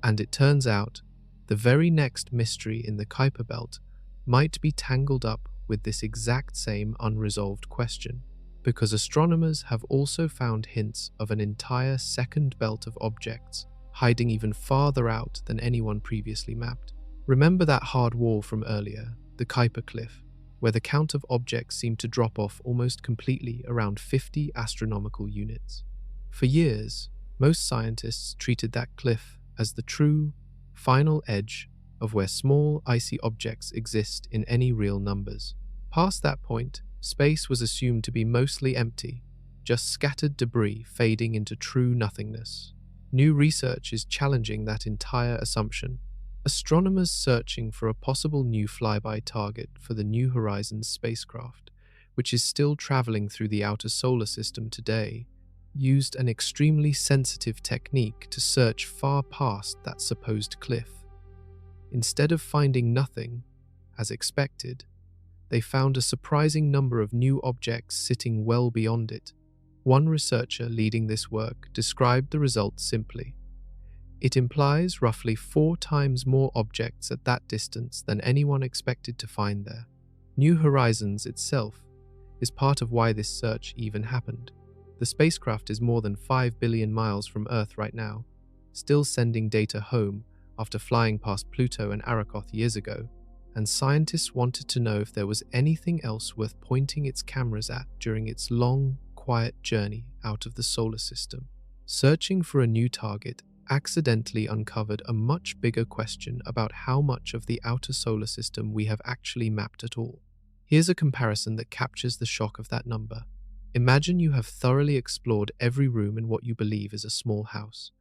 And it turns out, the very next mystery in the Kuiper belt might be tangled up with this exact same unresolved question, because astronomers have also found hints of an entire second belt of objects hiding even farther out than anyone previously mapped. Remember that hard wall from earlier, the Kuiper cliff, where the count of objects seemed to drop off almost completely around 50 astronomical units? For years, most scientists treated that cliff as the true, final edge of where small, icy objects exist in any real numbers. Past that point, space was assumed to be mostly empty, just scattered debris fading into true nothingness. New research is challenging that entire assumption. Astronomers searching for a possible new flyby target for the New Horizons spacecraft, which is still traveling through the outer solar system today, used an extremely sensitive technique to search far past that supposed cliff. Instead of finding nothing, as expected, they found a surprising number of new objects sitting well beyond it. One researcher leading this work described the results simply: it implies roughly 4 times more objects at that distance than anyone expected to find there. New Horizons itself is part of why this search even happened. The spacecraft is more than 5 billion miles from Earth right now, still sending data home after flying past Pluto and Arakoth years ago, and scientists wanted to know if there was anything else worth pointing its cameras at during its long, quiet journey out of the solar system. Searching for a new target accidentally uncovered a much bigger question about how much of the outer solar system we have actually mapped at all. Here's a comparison that captures the shock of that number. Imagine you have thoroughly explored every room in what you believe is a small house,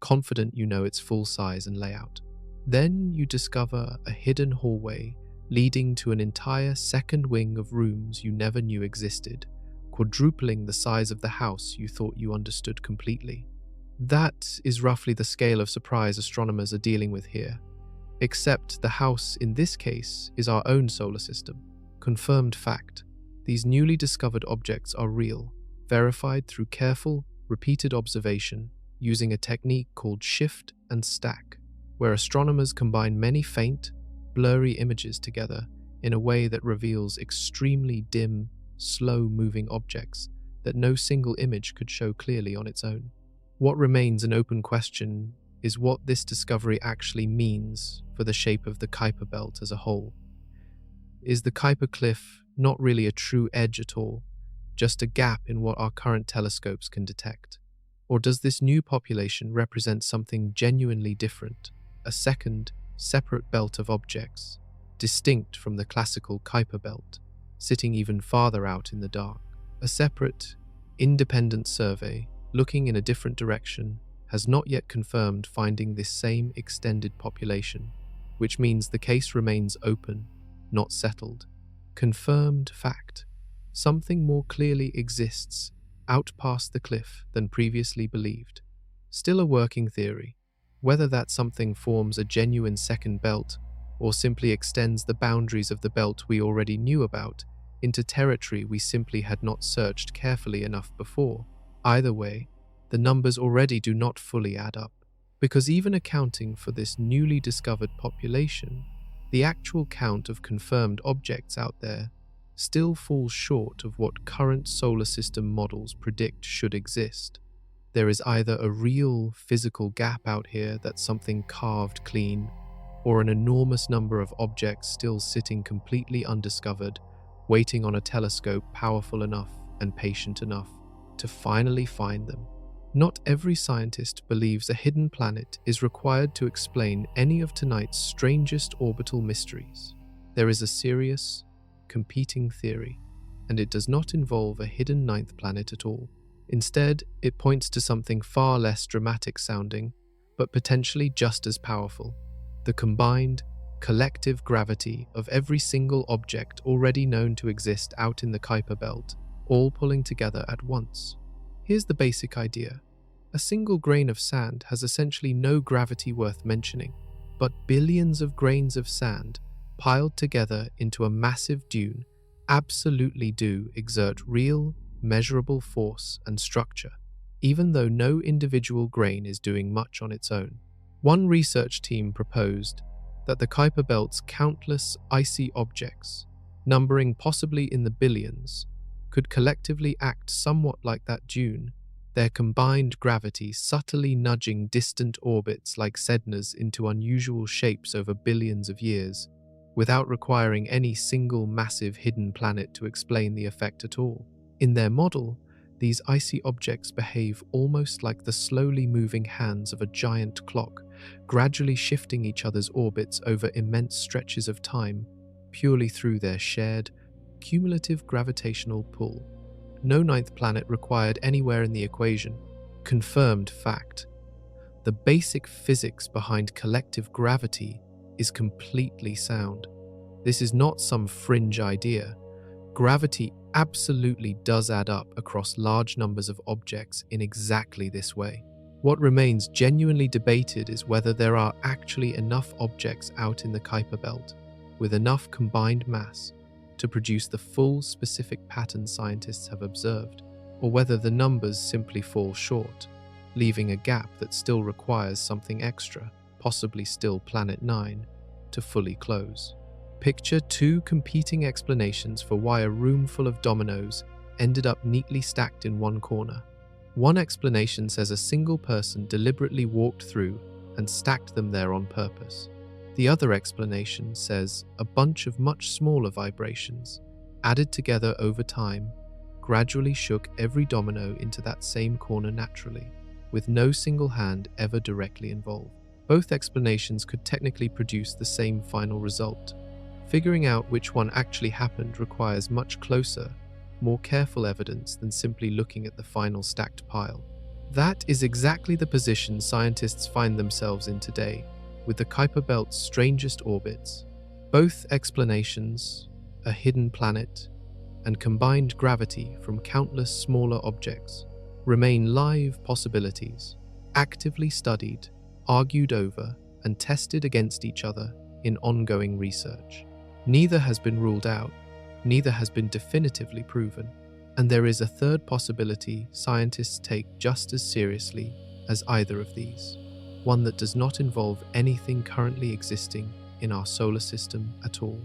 confident you know its full size and layout. Then you discover a hidden hallway leading to an entire second wing of rooms you never knew existed, quadrupling the size of the house you thought you understood completely. That is roughly the scale of surprise astronomers are dealing with here, except the house in this case is our own solar system. Confirmed fact: these newly discovered objects are real, verified through careful, repeated observation using a technique called shift and stack, where astronomers combine many faint, blurry images together in a way that reveals extremely dim, slow-moving objects that no single image could show clearly on its own. What remains an open question is what this discovery actually means for the shape of the Kuiper belt as a whole. Is the Kuiper cliff not really a true edge at all, just a gap in what our current telescopes can detect? Or does this new population represent something genuinely different, a second, separate belt of objects, distinct from the classical Kuiper belt, sitting even farther out in the dark? A separate, independent survey, looking in a different direction, has not yet confirmed finding this same extended population, which means the case remains open, not settled. Confirmed fact: something more clearly exists out past the cliff than previously believed. Still a working theory. Whether that something forms a genuine second belt or simply extends the boundaries of the belt we already knew about into territory we simply had not searched carefully enough before. Either way, the numbers already do not fully add up, because even accounting for this newly discovered population, the actual count of confirmed objects out there still falls short of what current solar system models predict should exist. There is either a real physical gap out here that's something carved clean, or an enormous number of objects still sitting completely undiscovered, waiting on a telescope powerful enough and patient enough to finally find them. Not every scientist believes a hidden planet is required to explain any of tonight's strangest orbital mysteries. There is a serious, competing theory, and it does not involve a hidden ninth planet at all. Instead, it points to something far less dramatic sounding, but potentially just as powerful: the combined, collective gravity of every single object already known to exist out in the Kuiper belt, all pulling together at once. Here's the basic idea. A single grain of sand has essentially no gravity worth mentioning, but billions of grains of sand piled together into a massive dune absolutely do exert real, measurable force and structure, even though no individual grain is doing much on its own. One research team proposed that the Kuiper Belt's countless icy objects, numbering possibly in the billions, could collectively act somewhat like that dune, their combined gravity subtly nudging distant orbits like Sedna's into unusual shapes over billions of years, without requiring any single massive hidden planet to explain the effect at all. In their model, these icy objects behave almost like the slowly moving hands of a giant clock, gradually shifting each other's orbits over immense stretches of time, purely through their shared, cumulative gravitational pull. No ninth planet required anywhere in the equation. Confirmed fact. The basic physics behind collective gravity is completely sound. This is not some fringe idea. Gravity absolutely does add up across large numbers of objects in exactly this way. What remains genuinely debated is whether there are actually enough objects out in the Kuiper Belt, with enough combined mass, to produce the full specific pattern scientists have observed, or whether the numbers simply fall short, leaving a gap that still requires something extra, possibly still Planet 9, to fully close. Picture two competing explanations for why a room full of dominoes ended up neatly stacked in one corner. One explanation says a single person deliberately walked through and stacked them there on purpose. The other explanation says a bunch of much smaller vibrations, added together over time, gradually shook every domino into that same corner naturally, with no single hand ever directly involved. Both explanations could technically produce the same final result. Figuring out which one actually happened requires much closer, more careful evidence than simply looking at the final stacked pile. That is exactly the position scientists find themselves in today, with the Kuiper Belt's strangest orbits. Both explanations, a hidden planet, and combined gravity from countless smaller objects, remain live possibilities, actively studied, argued over, and tested against each other in ongoing research. Neither has been ruled out, neither has been definitively proven, and there is a third possibility scientists take just as seriously as either of these, one that does not involve anything currently existing in our solar system at all,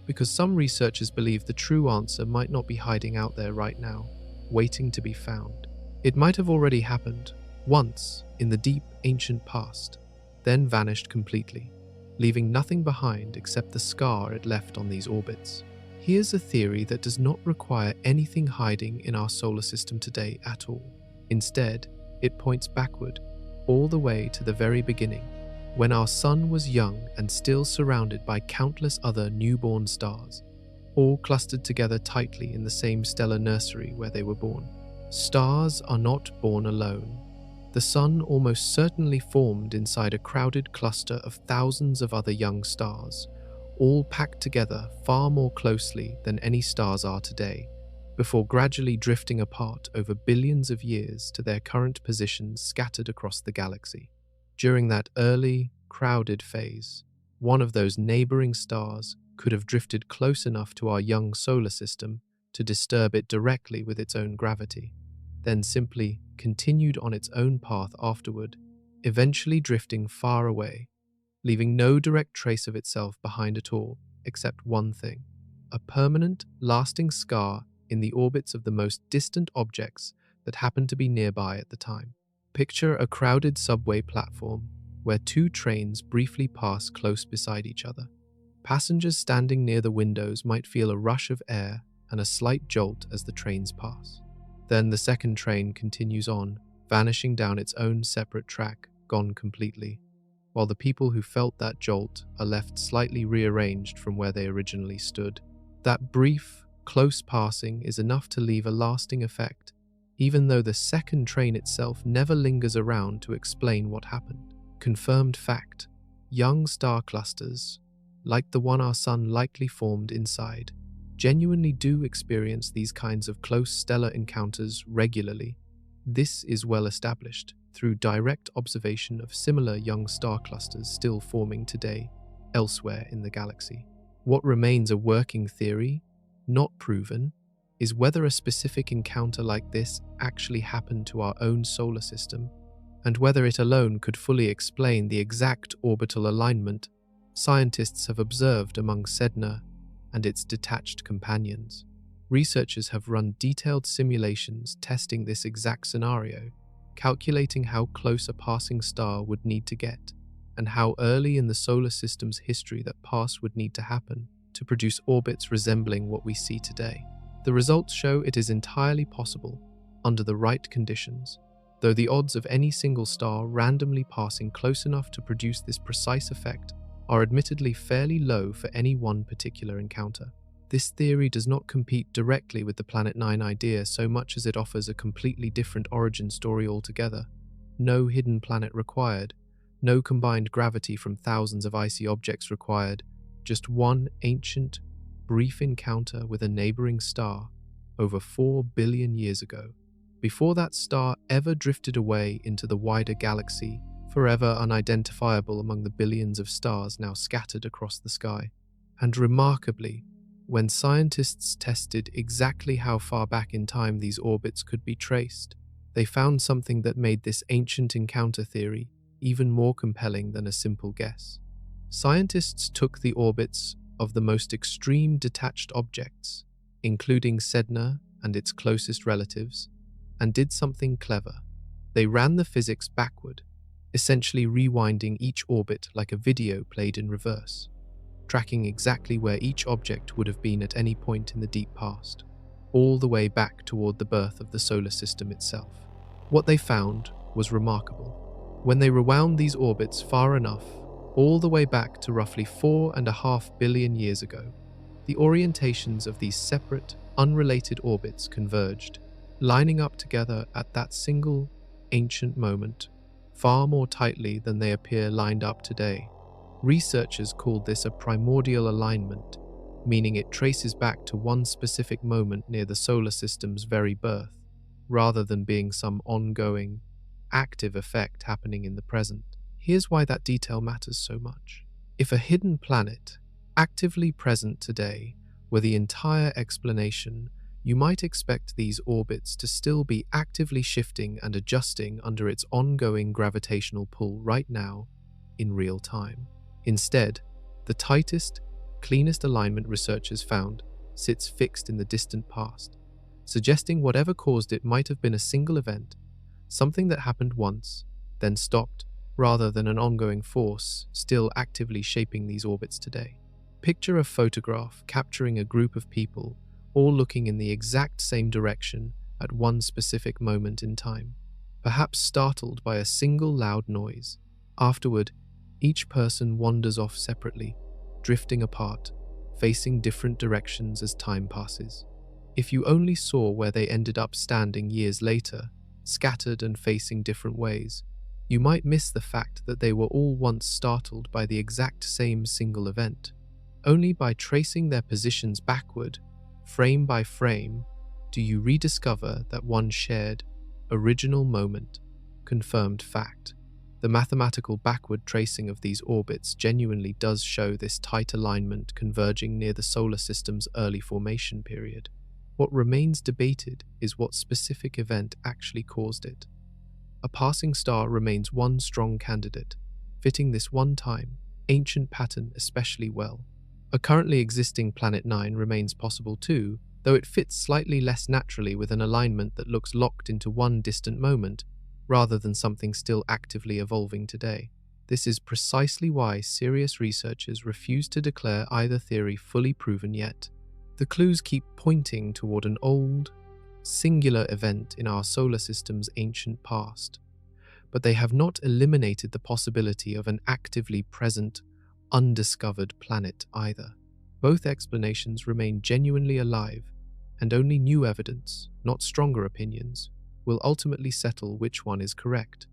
because some researchers believe the true answer might not be hiding out there right now, waiting to be found. It might have already happened, once, in the deep, ancient past, then vanished completely, leaving nothing behind except the scar it left on these orbits. Here's a theory that does not require anything hiding in our solar system today at all. Instead, it points backward, all the way to the very beginning, when our sun was young and still surrounded by countless other newborn stars, all clustered together tightly in the same stellar nursery where they were born. Stars are not born alone. The sun almost certainly formed inside a crowded cluster of thousands of other young stars, all packed together far more closely than any stars are today, before gradually drifting apart over billions of years to their current positions scattered across the galaxy. During that early, crowded phase, one of those neighboring stars could have drifted close enough to our young solar system to disturb it directly with its own gravity, then simply continued on its own path afterward, eventually drifting far away, leaving no direct trace of itself behind at all, except one thing: a permanent, lasting scar in the orbits of the most distant objects that happened to be nearby at the time. Picture a crowded subway platform where two trains briefly pass close beside each other. Passengers standing near the windows might feel a rush of air and a slight jolt as the trains pass. Then the second train continues on, vanishing down its own separate track, gone completely, while the people who felt that jolt are left slightly rearranged from where they originally stood. That brief, close passing is enough to leave a lasting effect, even though the second train itself never lingers around to explain what happened. Confirmed fact: young star clusters, like the one our sun likely formed inside, genuinely do experience these kinds of close stellar encounters regularly. This is well established through direct observation of similar young star clusters still forming today elsewhere in the galaxy. What remains a working theory not proven, is whether a specific encounter like this actually happened to our own solar system, and whether it alone could fully explain the exact orbital alignment scientists have observed among Sedna and its detached companions. Researchers have run detailed simulations testing this exact scenario, calculating how close a passing star would need to get, and how early in the solar system's history that pass would need to happen to produce orbits resembling what we see today. The results show it is entirely possible, under the right conditions, though the odds of any single star randomly passing close enough to produce this precise effect are admittedly fairly low for any one particular encounter. This theory does not compete directly with the Planet 9 idea so much as it offers a completely different origin story altogether. No hidden planet required, no combined gravity from thousands of icy objects required, just one ancient, brief encounter with a neighboring star over 4 billion years ago, before that star ever drifted away into the wider galaxy, forever unidentifiable among the billions of stars now scattered across the sky. And remarkably, when scientists tested exactly how far back in time these orbits could be traced, they found something that made this ancient encounter theory even more compelling than a simple guess. Scientists took the orbits of the most extreme detached objects, including Sedna and its closest relatives, and did something clever. They ran the physics backward, essentially rewinding each orbit like a video played in reverse, tracking exactly where each object would have been at any point in the deep past, all the way back toward the birth of the solar system itself. What they found was remarkable. When they rewound these orbits far enough, all the way back to roughly 4.5 billion years ago, the orientations of these separate, unrelated orbits converged, lining up together at that single, ancient moment, far more tightly than they appear lined up today. Researchers called this a primordial alignment, meaning it traces back to one specific moment near the solar system's very birth, rather than being some ongoing, active effect happening in the present. Here's why that detail matters so much. If a hidden planet, actively present today, were the entire explanation, you might expect these orbits to still be actively shifting and adjusting under its ongoing gravitational pull right now, in real time. Instead, the tightest, cleanest alignment researchers found sits fixed in the distant past, suggesting whatever caused it might have been a single event, something that happened once, then stopped, rather than an ongoing force still actively shaping these orbits today. Picture a photograph capturing a group of people all looking in the exact same direction at one specific moment in time, perhaps startled by a single loud noise. Afterward, each person wanders off separately, drifting apart, facing different directions as time passes. If you only saw where they ended up standing years later, scattered and facing different ways, you might miss the fact that they were all once startled by the exact same single event. Only by tracing their positions backward, frame by frame, do you rediscover that one shared, original moment, confirmed fact. The mathematical backward tracing of these orbits genuinely does show this tight alignment converging near the solar system's early formation period. What remains debated is what specific event actually caused it. A passing star remains one strong candidate, fitting this one-time, ancient pattern especially well. A currently existing Planet 9 remains possible too, though it fits slightly less naturally with an alignment that looks locked into one distant moment, rather than something still actively evolving today. This is precisely why serious researchers refuse to declare either theory fully proven yet. The clues keep pointing toward an old, singular event in our solar system's ancient past, but they have not eliminated the possibility of an actively present, undiscovered planet either. Both explanations remain genuinely alive, and only new evidence, not stronger opinions, will ultimately settle which one is correct.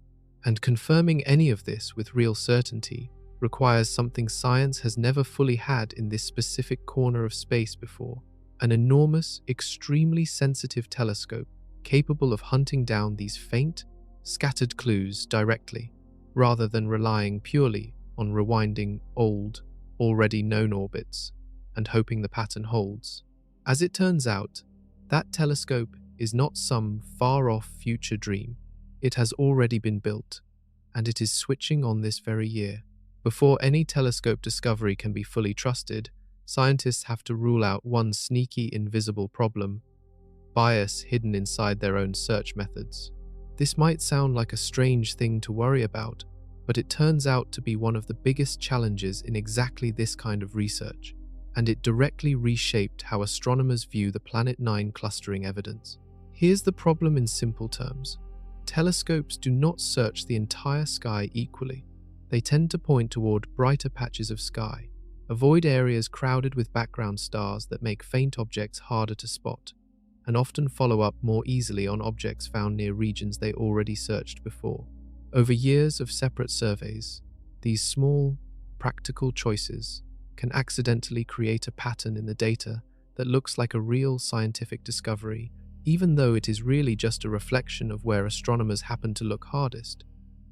And confirming any of this with real certainty requires something science has never fully had in this specific corner of space before: an enormous, extremely sensitive telescope capable of hunting down these faint, scattered clues directly, rather than relying purely on rewinding old, already known orbits and hoping the pattern holds. As it turns out, that telescope is not some far-off future dream. It has already been built, and it is switching on this very year. Before any telescope discovery can be fully trusted, scientists have to rule out one sneaky, invisible problem: bias hidden inside their own search methods. This might sound like a strange thing to worry about, but it turns out to be one of the biggest challenges in exactly this kind of research, and it directly reshaped how astronomers view the Planet 9 clustering evidence. Here's the problem in simple terms. Telescopes do not search the entire sky equally. They tend to point toward brighter patches of sky, avoid areas crowded with background stars that make faint objects harder to spot, and often follow up more easily on objects found near regions they already searched before. Over years of separate surveys, these small, practical choices can accidentally create a pattern in the data that looks like a real scientific discovery, even though it is really just a reflection of where astronomers happen to look hardest,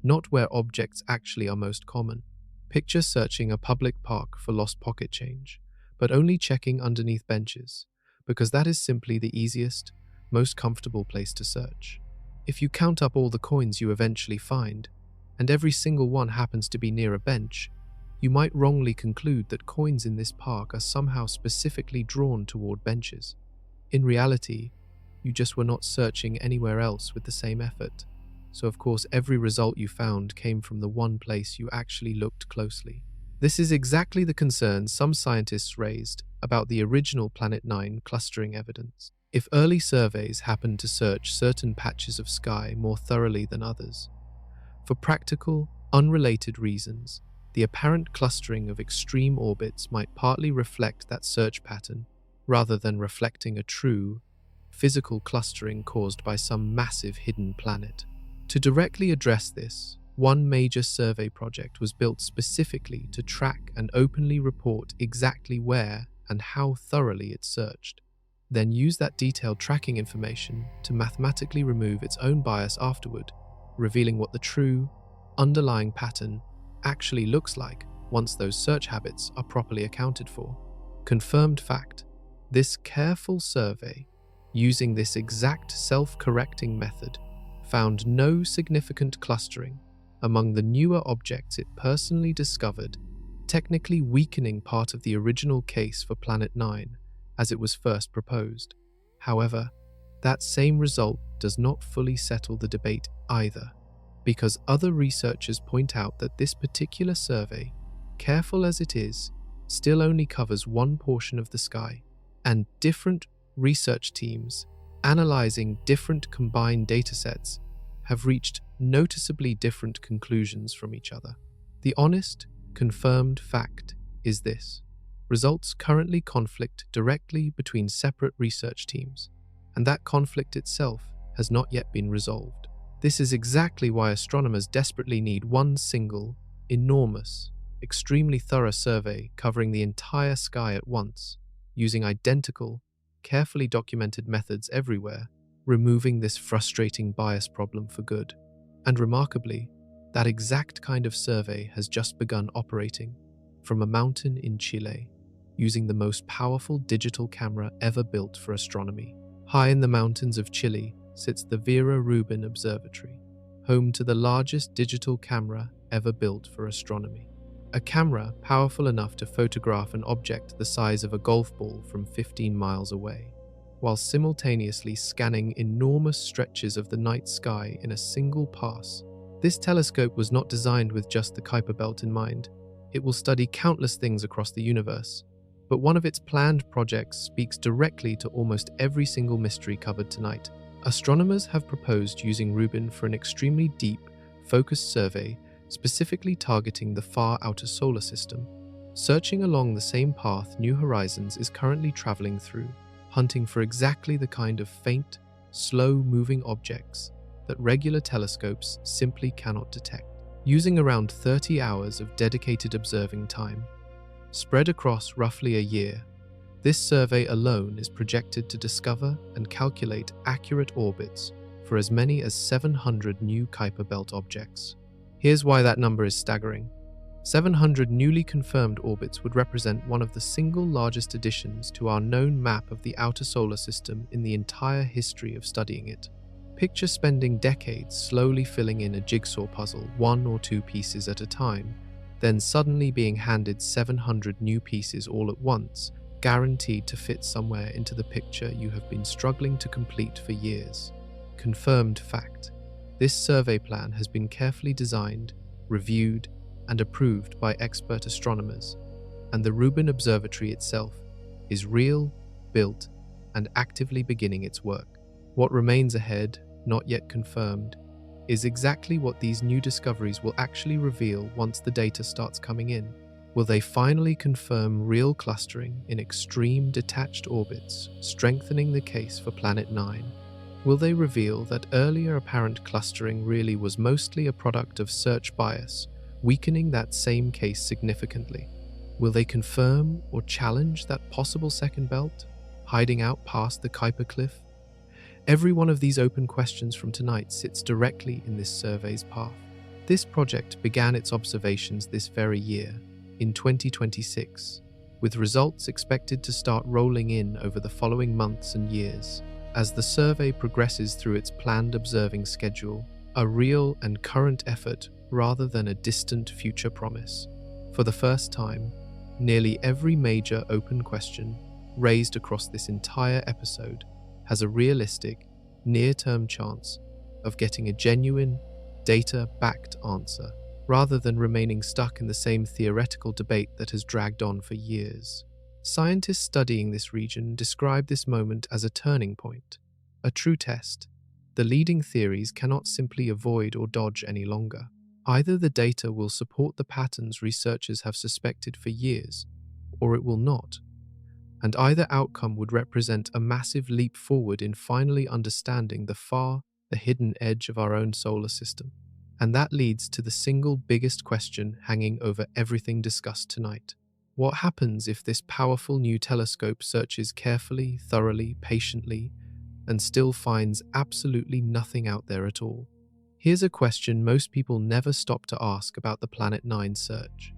not where objects actually are most common. Picture searching a public park for lost pocket change, but only checking underneath benches, because that is simply the easiest, most comfortable place to search. If you count up all the coins you eventually find, and every single one happens to be near a bench, you might wrongly conclude that coins in this park are somehow specifically drawn toward benches. In reality, you just were not searching anywhere else with the same effort. So of course every result you found came from the one place you actually looked closely. This is exactly the concern some scientists raised about the original Planet 9 clustering evidence. If early surveys happened to search certain patches of sky more thoroughly than others, for practical, unrelated reasons, the apparent clustering of extreme orbits might partly reflect that search pattern, rather than reflecting a true, physical clustering caused by some massive hidden planet. To directly address this, one major survey project was built specifically to track and openly report exactly where and how thoroughly it searched, then use that detailed tracking information to mathematically remove its own bias afterward, revealing what the true, underlying pattern actually looks like once those search habits are properly accounted for. Confirmed fact: this careful survey, using this exact self-correcting method, found no significant clustering among the newer objects it personally discovered, technically weakening part of the original case for Planet 9 as it was first proposed. However, that same result does not fully settle the debate either, because other researchers point out that this particular survey, careful as it is, still only covers one portion of the sky, and different research teams analyzing different combined datasets have reached noticeably different conclusions from each other. The honest, confirmed fact is this: results currently conflict directly between separate research teams, and that conflict itself has not yet been resolved. This is exactly why astronomers desperately need one single, enormous, extremely thorough survey covering the entire sky at once, using identical, carefully documented methods everywhere, removing this frustrating bias problem for good. And remarkably, that exact kind of survey has just begun operating from a mountain in Chile, using the most powerful digital camera ever built for astronomy. High in the mountains of Chile sits the Vera Rubin Observatory, home to the largest digital camera ever built for astronomy. A camera powerful enough to photograph an object the size of a golf ball from 15 miles away, while simultaneously scanning enormous stretches of the night sky in a single pass. This telescope was not designed with just the Kuiper belt in mind. It will study countless things across the universe, but one of its planned projects speaks directly to almost every single mystery covered tonight. Astronomers have proposed using Rubin for an extremely deep, focused survey specifically targeting the far outer solar system, searching along the same path New Horizons is currently traveling through, hunting for exactly the kind of faint, slow-moving objects that regular telescopes simply cannot detect. Using around 30 hours of dedicated observing time, spread across roughly a year, this survey alone is projected to discover and calculate accurate orbits for as many as 700 new Kuiper belt objects. Here's why that number is staggering. 700 newly confirmed orbits would represent one of the single largest additions to our known map of the outer solar system in the entire history of studying it. Picture spending decades slowly filling in a jigsaw puzzle, one or two pieces at a time, then suddenly being handed 700 new pieces all at once, guaranteed to fit somewhere into the picture you have been struggling to complete for years. Confirmed fact. This survey plan has been carefully designed, reviewed, and approved by expert astronomers, and the Rubin Observatory itself is real, built, and actively beginning its work. What remains ahead, not yet confirmed, is exactly what these new discoveries will actually reveal once the data starts coming in. Will they finally confirm real clustering in extreme detached orbits, strengthening the case for Planet 9? Will they reveal that earlier apparent clustering really was mostly a product of search bias, weakening that same case significantly? Will they confirm or challenge that possible second belt, hiding out past the Kuiper cliff? Every one of these open questions from tonight sits directly in this survey's path. This project began its observations this very year, in 2026, with results expected to start rolling in over the following months and years. As the survey progresses through its planned observing schedule, a real and current effort rather than a distant future promise. For the first time, nearly every major open question raised across this entire episode has a realistic, near-term chance of getting a genuine, data-backed answer, rather than remaining stuck in the same theoretical debate that has dragged on for years. Scientists studying this region describe this moment as a turning point, a true test. The leading theories cannot simply avoid or dodge any longer. Either the data will support the patterns researchers have suspected for years, or it will not. And either outcome would represent a massive leap forward in finally understanding the hidden edge of our own solar system. And that leads to the single biggest question hanging over everything discussed tonight. What happens if this powerful new telescope searches carefully, thoroughly, patiently, and still finds absolutely nothing out there at all? Here's a question most people never stop to ask about the Planet 9 search.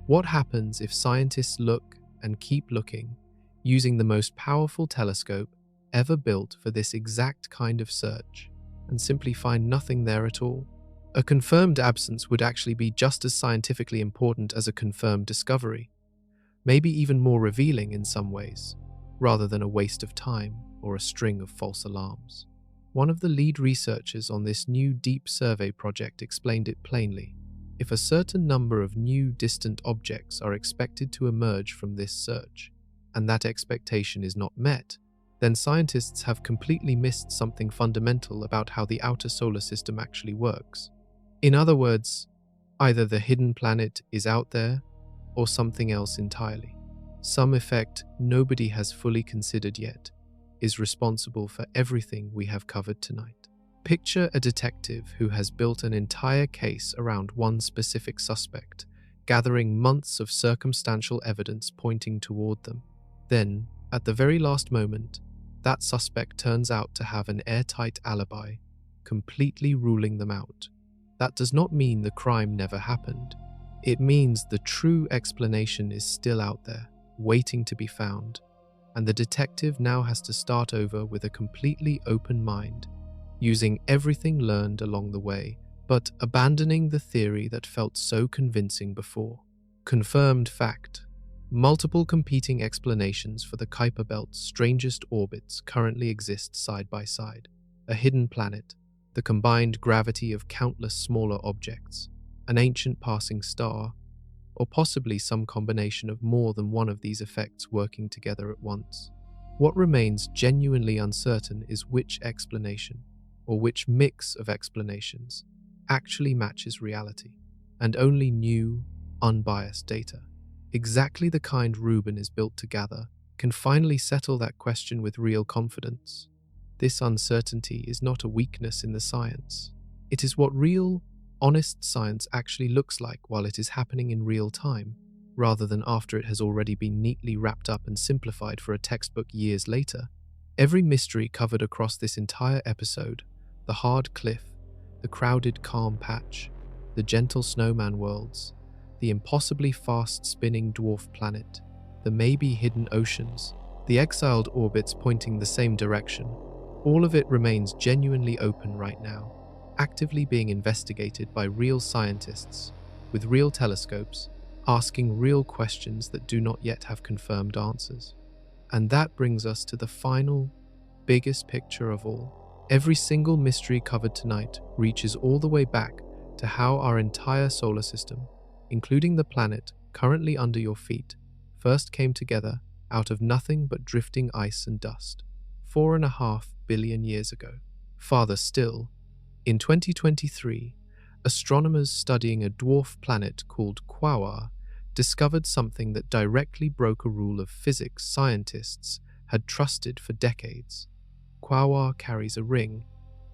What happens if scientists look and keep looking, using the most powerful telescope ever built for this exact kind of search, and simply find nothing there at all? A confirmed absence would actually be just as scientifically important as a confirmed discovery, maybe even more revealing in some ways, rather than a waste of time or a string of false alarms. One of the lead researchers on this new deep survey project explained it plainly. If a certain number of new distant objects are expected to emerge from this search, and that expectation is not met, then scientists have completely missed something fundamental about how the outer solar system actually works. In other words, either the hidden planet is out there, or something else entirely. Some effect nobody has fully considered yet is responsible for everything we have covered tonight. Picture a detective who has built an entire case around one specific suspect, gathering months of circumstantial evidence pointing toward them. Then, at the very last moment, that suspect turns out to have an airtight alibi, completely ruling them out. That does not mean the crime never happened. It means the true explanation is still out there, waiting to be found, and the detective now has to start over with a completely open mind, using everything learned along the way, but abandoning the theory that felt so convincing before. Confirmed fact. Multiple competing explanations for the Kuiper Belt's strangest orbits currently exist side by side. A hidden planet, the combined gravity of countless smaller objects, an ancient passing star, or possibly some combination of more than one of these effects working together at once. What remains genuinely uncertain is which explanation, or which mix of explanations, actually matches reality, and only new, unbiased data, exactly the kind Rubin is built to gather, can finally settle that question with real confidence. This uncertainty is not a weakness in the science. It is what real, honest science actually looks like while it is happening in real time, rather than after it has already been neatly wrapped up and simplified for a textbook years later. Every mystery covered across this entire episode, the hard cliff, the crowded calm patch, the gentle snowman worlds, the impossibly fast-spinning dwarf planet, the maybe hidden oceans, the exiled orbits pointing the same direction. All of it remains genuinely open right now, actively being investigated by real scientists, with real telescopes, asking real questions that do not yet have confirmed answers. And that brings us to the final, biggest picture of all. Every single mystery covered tonight reaches all the way back to how our entire solar system, including the planet currently under your feet, first came together out of nothing but drifting ice and dust, 4.5 billion years ago. Farther still, in 2023, astronomers studying a dwarf planet called Quaoar discovered something that directly broke a rule of physics scientists had trusted for decades. Quaoar carries a ring,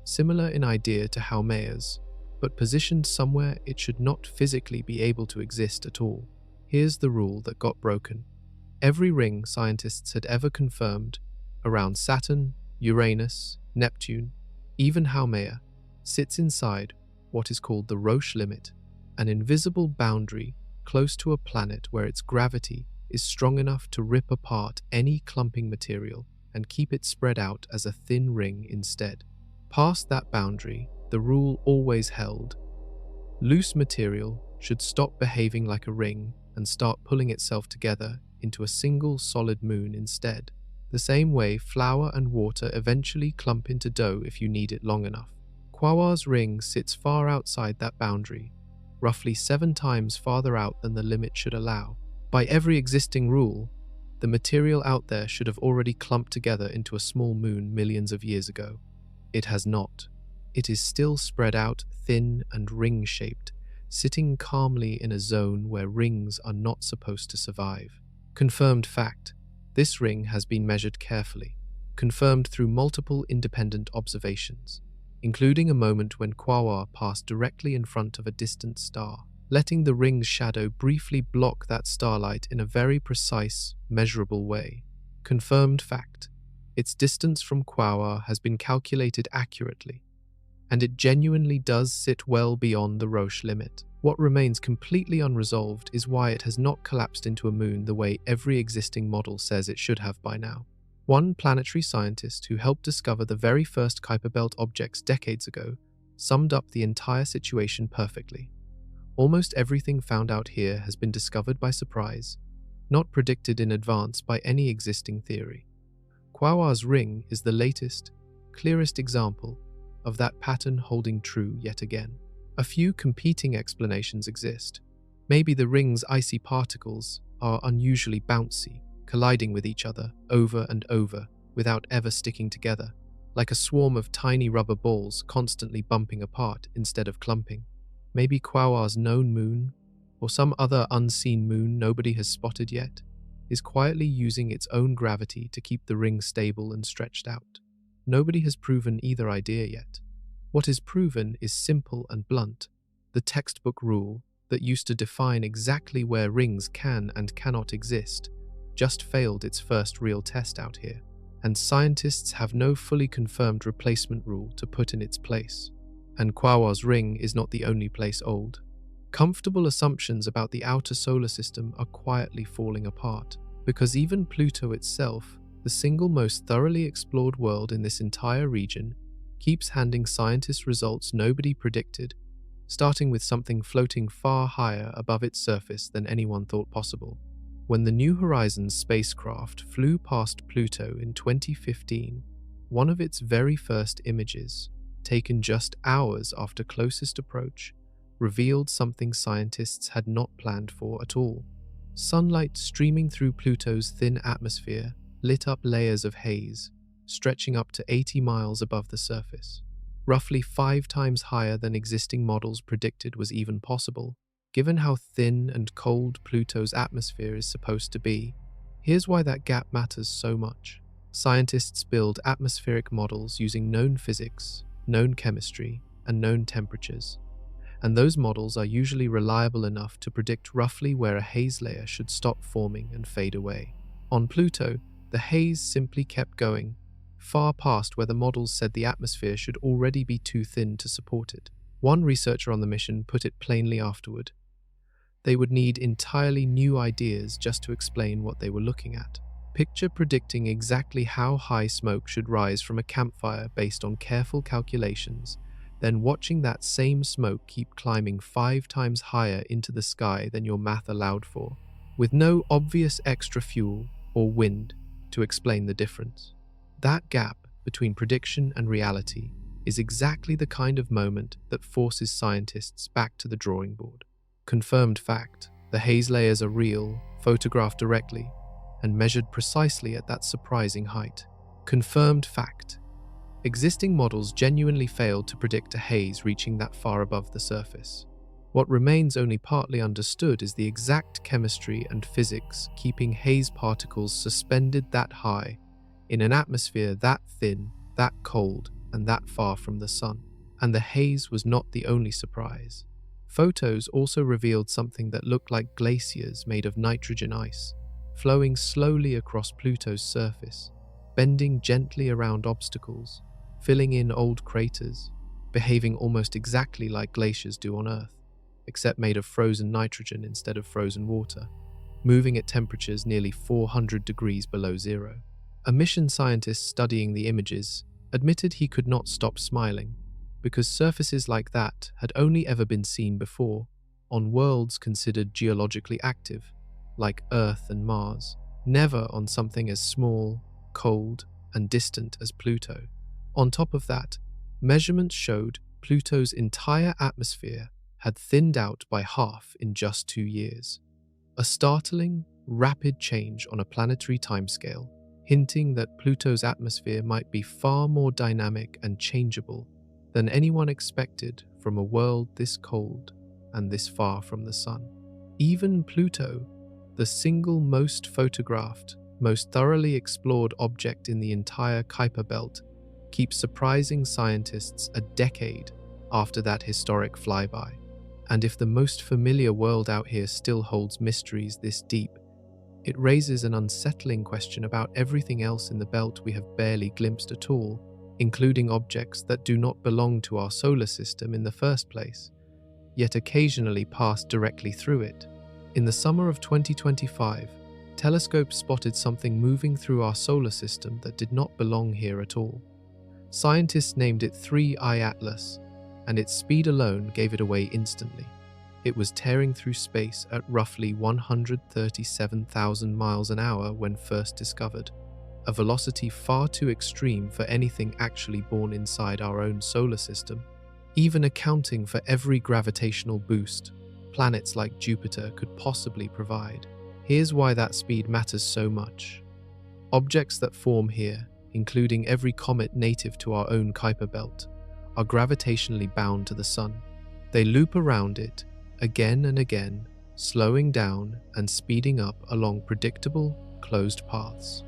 similar in idea to Haumea's, but positioned somewhere it should not physically be able to exist at all. Here's the rule that got broken. Every ring scientists had ever confirmed around Saturn, Uranus, Neptune, even Haumea, sits inside what is called the Roche limit, an invisible boundary close to a planet where its gravity is strong enough to rip apart any clumping material and keep it spread out as a thin ring instead. Past that boundary, the rule always held. Loose material should stop behaving like a ring and start pulling itself together into a single solid moon instead, the same way flour and water eventually clump into dough if you knead it long enough. Quaoar's ring sits far outside that boundary, roughly 7 times farther out than the limit should allow. By every existing rule, the material out there should have already clumped together into a small moon millions of years ago. It has not. It is still spread out, thin and ring-shaped, sitting calmly in a zone where rings are not supposed to survive. Confirmed fact, this ring has been measured carefully, confirmed through multiple independent observations, including a moment when Quaoar passed directly in front of a distant star, letting the ring's shadow briefly block that starlight in a very precise, measurable way. Confirmed fact, its distance from Quaoar has been calculated accurately, and it genuinely does sit well beyond the Roche limit. What remains completely unresolved is why it has not collapsed into a moon the way every existing model says it should have by now. One planetary scientist who helped discover the very first Kuiper belt objects decades ago summed up the entire situation perfectly. Almost everything found out here has been discovered by surprise, not predicted in advance by any existing theory. Quaoar's ring is the latest, clearest example of that pattern holding true yet again. A few competing explanations exist. Maybe the ring's icy particles are unusually bouncy, colliding with each other over and over without ever sticking together, like a swarm of tiny rubber balls constantly bumping apart instead of clumping. Maybe Quaoar's known moon, or some other unseen moon nobody has spotted yet, is quietly using its own gravity to keep the ring stable and stretched out. Nobody has proven either idea yet. What is proven is simple and blunt. The textbook rule that used to define exactly where rings can and cannot exist just failed its first real test out here, and scientists have no fully confirmed replacement rule to put in its place. And Quaoar's ring is not the only place old. Comfortable assumptions about the outer solar system are quietly falling apart, because even Pluto itself, the single most thoroughly explored world in this entire region, keeps handing scientists results nobody predicted, starting with something floating far higher above its surface than anyone thought possible. When the New Horizons spacecraft flew past Pluto in 2015, one of its very first images, taken just hours after closest approach, revealed something scientists had not planned for at all. Sunlight streaming through Pluto's thin atmosphere lit up layers of haze, stretching up to 80 miles above the surface, roughly 5 times higher than existing models predicted was even possible, given how thin and cold Pluto's atmosphere is supposed to be. Here's why that gap matters so much. Scientists build atmospheric models using known physics, known chemistry, and known temperatures, and those models are usually reliable enough to predict roughly where a haze layer should stop forming and fade away. On Pluto, the haze simply kept going, far past where the models said the atmosphere should already be too thin to support it. One researcher on the mission put it plainly afterward: They would need entirely new ideas just to explain what they were looking at. Picture predicting exactly how high smoke should rise from a campfire based on careful calculations, then watching that same smoke keep climbing 5 times higher into the sky than your math allowed for, with no obvious extra fuel or wind to explain the difference. That gap between prediction and reality is exactly the kind of moment that forces scientists back to the drawing board. Confirmed fact: the haze layers are real, photographed directly, and measured precisely at that surprising height. Confirmed fact: existing models genuinely failed to predict a haze reaching that far above the surface. What remains only partly understood is the exact chemistry and physics keeping haze particles suspended that high, in an atmosphere that thin, that cold, and that far from the sun. And the haze was not the only surprise. Photos also revealed something that looked like glaciers made of nitrogen ice, flowing slowly across Pluto's surface, bending gently around obstacles, filling in old craters, behaving almost exactly like glaciers do on Earth, except made of frozen nitrogen instead of frozen water, moving at temperatures nearly 400 degrees below zero. A mission scientist studying the images admitted he could not stop smiling, because surfaces like that had only ever been seen before on worlds considered geologically active, like Earth and Mars, never on something as small, cold, and distant as Pluto. On top of that, measurements showed Pluto's entire atmosphere had thinned out by half in just 2 years. A startling, rapid change on a planetary timescale, hinting that Pluto's atmosphere might be far more dynamic and changeable than anyone expected from a world this cold and this far from the sun. Even Pluto, the single most photographed, most thoroughly explored object in the entire Kuiper belt, keeps surprising scientists a decade after that historic flyby. And if the most familiar world out here still holds mysteries this deep, it raises an unsettling question about everything else in the belt we have barely glimpsed at all, including objects that do not belong to our solar system in the first place, yet occasionally pass directly through it. In the summer of 2025, telescopes spotted something moving through our solar system that did not belong here at all. Scientists named it 3I Atlas, and its speed alone gave it away instantly. It was tearing through space at roughly 137,000 miles an hour when first discovered, a velocity far too extreme for anything actually born inside our own solar system. Even accounting for every gravitational boost planets like Jupiter could possibly provide. Here's why that speed matters so much. Objects that form here, including every comet native to our own Kuiper belt, are gravitationally bound to the sun. They loop around it again and again, slowing down and speeding up along predictable, closed paths.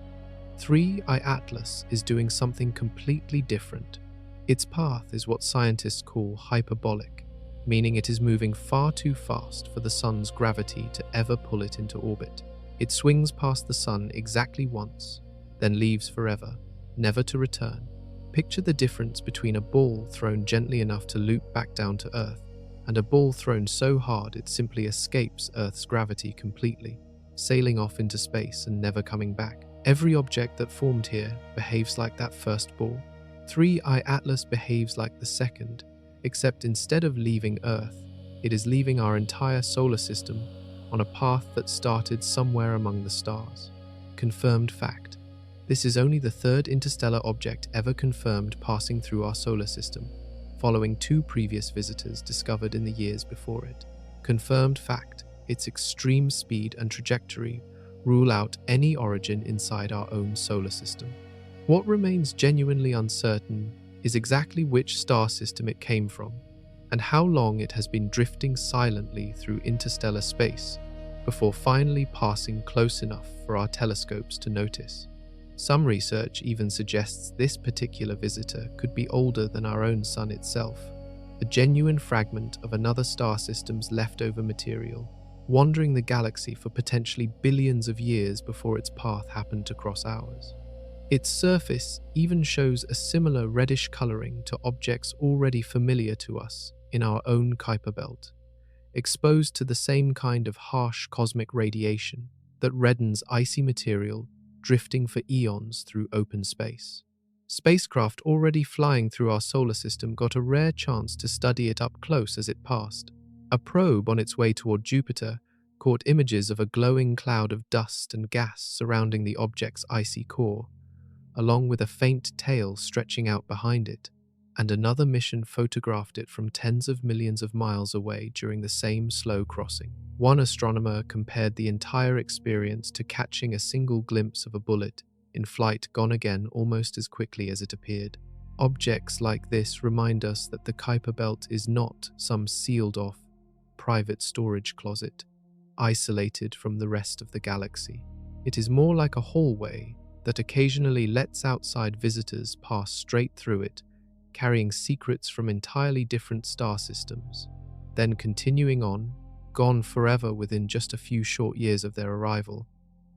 3I Atlas is doing something completely different. Its path is what scientists call hyperbolic, meaning it is moving far too fast for the sun's gravity to ever pull it into orbit. It swings past the sun exactly once, then leaves forever, never to return. Picture the difference between a ball thrown gently enough to loop back down to Earth and a ball thrown so hard it simply escapes Earth's gravity completely, sailing off into space and never coming back. Every object that formed here behaves like that first ball. 3I Atlas behaves like the second, except instead of leaving Earth, it is leaving our entire solar system on a path that started somewhere among the stars. Confirmed fact: this is only the third interstellar object ever confirmed passing through our solar system, following 2 previous visitors discovered in the years before it. Confirmed fact: its extreme speed and trajectory rule out any origin inside our own solar system. What remains genuinely uncertain is exactly which star system it came from, and how long it has been drifting silently through interstellar space before finally passing close enough for our telescopes to notice. Some research even suggests this particular visitor could be older than our own sun itself, a genuine fragment of another star system's leftover material, wandering the galaxy for potentially billions of years before its path happened to cross ours. Its surface even shows a similar reddish coloring to objects already familiar to us in our own Kuiper belt, exposed to the same kind of harsh cosmic radiation that reddens icy material drifting for eons through open space. Spacecraft already flying through our solar system got a rare chance to study it up close as it passed. A probe on its way toward Jupiter caught images of a glowing cloud of dust and gas surrounding the object's icy core, along with a faint tail stretching out behind it, and another mission photographed it from tens of millions of miles away during the same slow crossing. One astronomer compared the entire experience to catching a single glimpse of a bullet in flight gone again almost as quickly as it appeared. Objects like this remind us that the Kuiper belt is not some sealed-off private storage closet, isolated from the rest of the galaxy. It is more like a hallway that occasionally lets outside visitors pass straight through it, carrying secrets from entirely different star systems, then continuing on, gone forever within just a few short years of their arrival.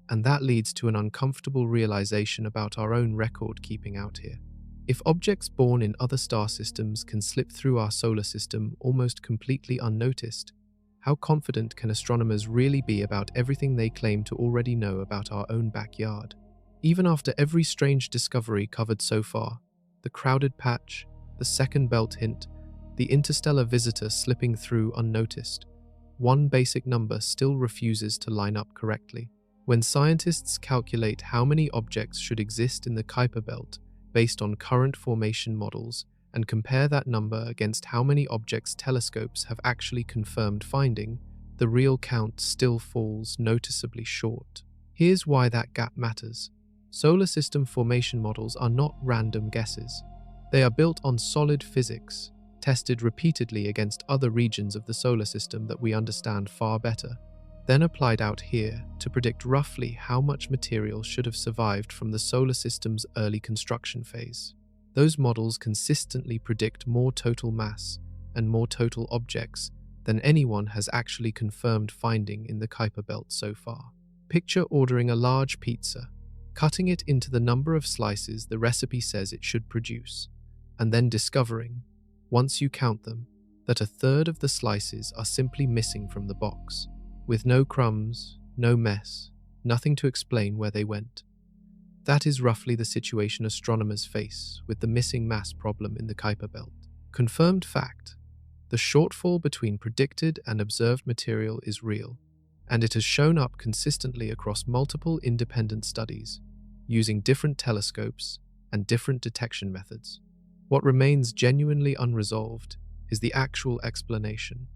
And that leads to an uncomfortable realization about our own record-keeping out here. If objects born in other star systems can slip through our solar system almost completely unnoticed, how confident can astronomers really be about everything they claim to already know about our own backyard? Even after every strange discovery covered so far, the crowded patch, the second belt hint, the interstellar visitor slipping through unnoticed, one basic number still refuses to line up correctly. When scientists calculate how many objects should exist in the Kuiper belt based on current formation models and compare that number against how many objects telescopes have actually confirmed finding, the real count still falls noticeably short. Here's why that gap matters. Solar system formation models are not random guesses. They are built on solid physics, tested repeatedly against other regions of the solar system that we understand far better, then applied out here to predict roughly how much material should have survived from the solar system's early construction phase. Those models consistently predict more total mass and more total objects than anyone has actually confirmed finding in the Kuiper belt so far. Picture ordering a large pizza, cutting it into the number of slices the recipe says it should produce, and then discovering, once you count them, that a third of the slices are simply missing from the box, with no crumbs, no mess, nothing to explain where they went. That is roughly the situation astronomers face with the missing mass problem in the Kuiper belt. Confirmed fact: the shortfall between predicted and observed material is real, and it has shown up consistently across multiple independent studies, using different telescopes and different detection methods. What remains genuinely unresolved is the actual explanation.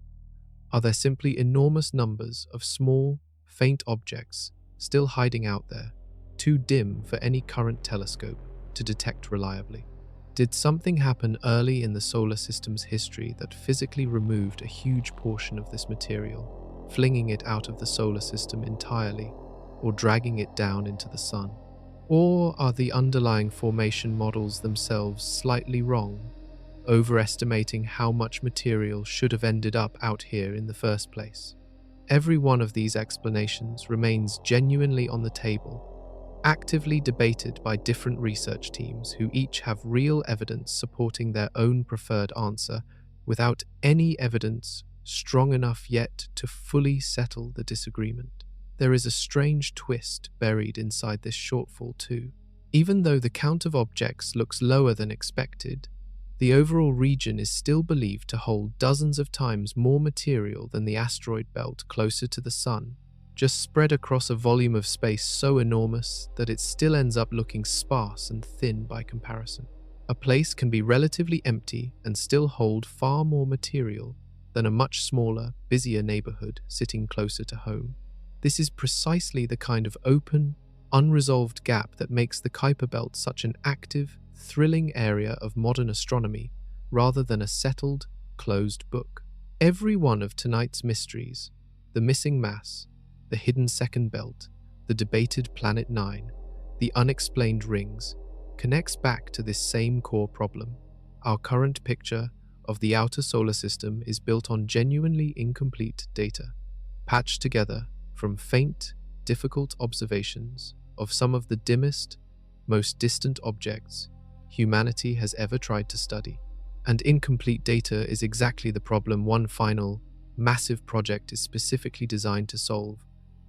Are there simply enormous numbers of small, faint objects still hiding out there, too dim for any current telescope to detect reliably? Did something happen early in the solar system's history that physically removed a huge portion of this material, flinging it out of the solar system entirely, or dragging it down into the sun? Or are the underlying formation models themselves slightly wrong, overestimating how much material should have ended up out here in the first place? Every one of these explanations remains genuinely on the table, actively debated by different research teams who each have real evidence supporting their own preferred answer, without any evidence strong enough yet to fully settle the disagreement. There is a strange twist buried inside this shortfall too. Even though the count of objects looks lower than expected, the overall region is still believed to hold dozens of times more material than the asteroid belt closer to the Sun, just spread across a volume of space so enormous that it still ends up looking sparse and thin by comparison. A place can be relatively empty and still hold far more material than a much smaller, busier neighborhood sitting closer to home. This is precisely the kind of open, unresolved gap that makes the Kuiper belt such an active, thrilling area of modern astronomy rather than a settled, closed book. Every one of tonight's mysteries, the missing mass, the hidden second belt, the debated Planet 9, the unexplained rings, connects back to this same core problem. Our current picture of the outer solar system is built on genuinely incomplete data, patched together from faint, difficult observations of some of the dimmest, most distant objects humanity has ever tried to study. And incomplete data is exactly the problem one final, massive project is specifically designed to solve,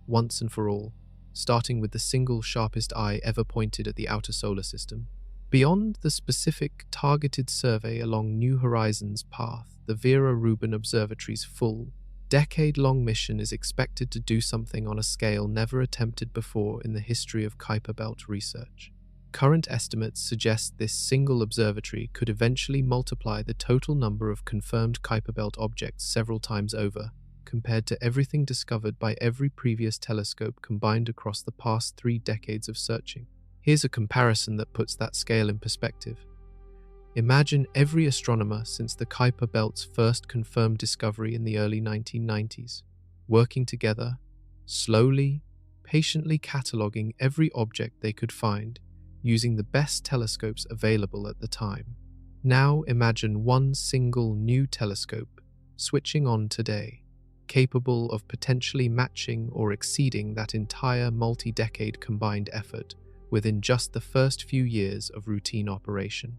once and for all, starting with the single sharpest eye ever pointed at the outer solar system. Beyond the specific targeted survey along New Horizons path, the Vera Rubin Observatory's full, decade-long mission is expected to do something on a scale never attempted before in the history of Kuiper Belt research. Current estimates suggest this single observatory could eventually multiply the total number of confirmed Kuiper Belt objects several times over, compared to everything discovered by every previous telescope combined across the past 3 decades of searching. Here's a comparison that puts that scale in perspective. Imagine every astronomer since the Kuiper Belt's first confirmed discovery in the early 1990s, working together, slowly, patiently cataloguing every object they could find, using the best telescopes available at the time. Now imagine one single new telescope switching on today, capable of potentially matching or exceeding that entire multi-decade combined effort within just the first few years of routine operation.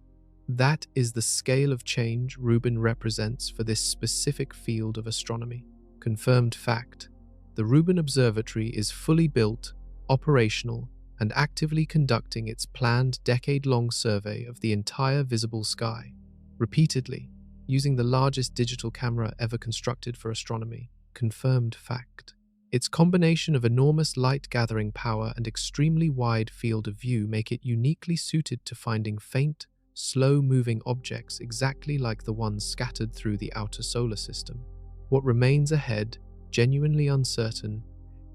That is the scale of change Rubin represents for this specific field of astronomy. Confirmed fact: the Rubin Observatory is fully built, operational, and actively conducting its planned decade-long survey of the entire visible sky, repeatedly, using the largest digital camera ever constructed for astronomy. Confirmed fact: its combination of enormous light-gathering power and extremely wide field of view make it uniquely suited to finding faint, slow-moving objects exactly like the ones scattered through the outer solar system. What remains ahead, genuinely uncertain,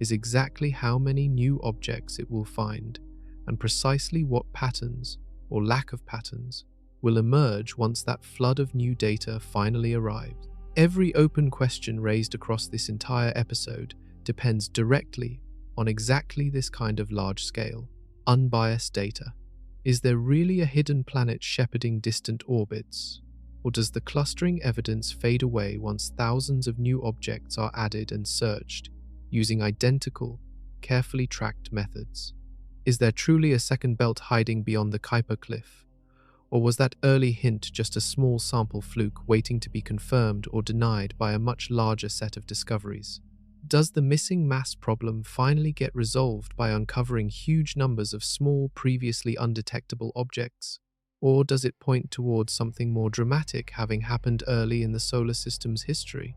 is exactly how many new objects it will find, and precisely what patterns, or lack of patterns, will emerge once that flood of new data finally arrives. Every open question raised across this entire episode depends directly on exactly this kind of large-scale, unbiased data. Is there really a hidden planet shepherding distant orbits? Or does the clustering evidence fade away once thousands of new objects are added and searched, using identical, carefully tracked methods? Is there truly a second belt hiding beyond the Kuiper cliff? Or was that early hint just a small sample fluke waiting to be confirmed or denied by a much larger set of discoveries? Does the missing mass problem finally get resolved by uncovering huge numbers of small, previously undetectable objects? Or does it point towards something more dramatic having happened early in the solar system's history?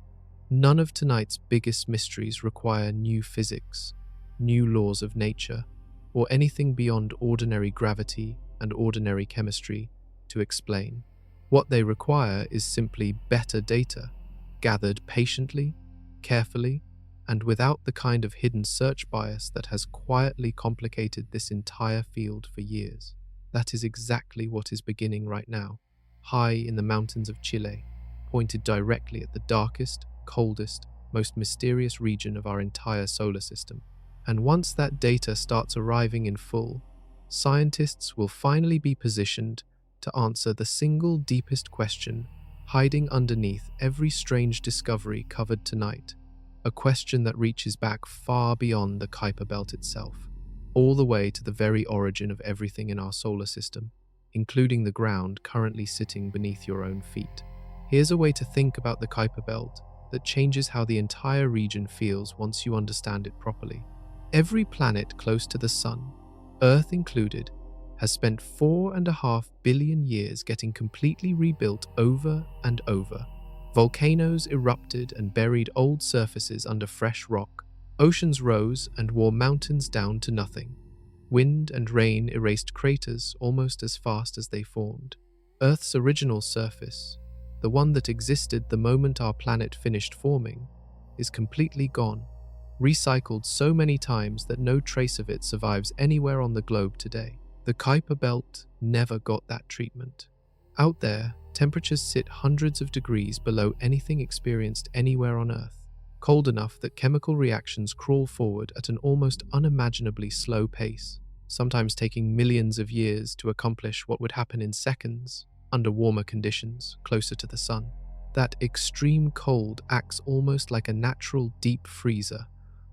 None of tonight's biggest mysteries require new physics, new laws of nature, or anything beyond ordinary gravity and ordinary chemistry to explain. What they require is simply better data, gathered patiently, carefully, and without the kind of hidden search bias that has quietly complicated this entire field for years. That is exactly what is beginning right now, high in the mountains of Chile, pointed directly at the darkest, coldest, most mysterious region of our entire solar system. And once that data starts arriving in full, scientists will finally be positioned to answer the single deepest question hiding underneath every strange discovery covered tonight. A question that reaches back far beyond the Kuiper Belt itself, all the way to the very origin of everything in our solar system, including the ground currently sitting beneath your own feet. Here's a way to think about the Kuiper Belt that changes how the entire region feels once you understand it properly. Every planet close to the Sun, Earth included, has spent 4.5 billion years getting completely rebuilt over and over. Volcanoes erupted and buried old surfaces under fresh rock. Oceans rose and wore mountains down to nothing. Wind and rain erased craters almost as fast as they formed. Earth's original surface, the one that existed the moment our planet finished forming, is completely gone, recycled so many times that no trace of it survives anywhere on the globe today. The Kuiper Belt never got that treatment. Out there, temperatures sit hundreds of degrees below anything experienced anywhere on Earth, cold enough that chemical reactions crawl forward at an almost unimaginably slow pace, sometimes taking millions of years to accomplish what would happen in seconds under warmer conditions closer to the Sun. That extreme cold acts almost like a natural deep freezer,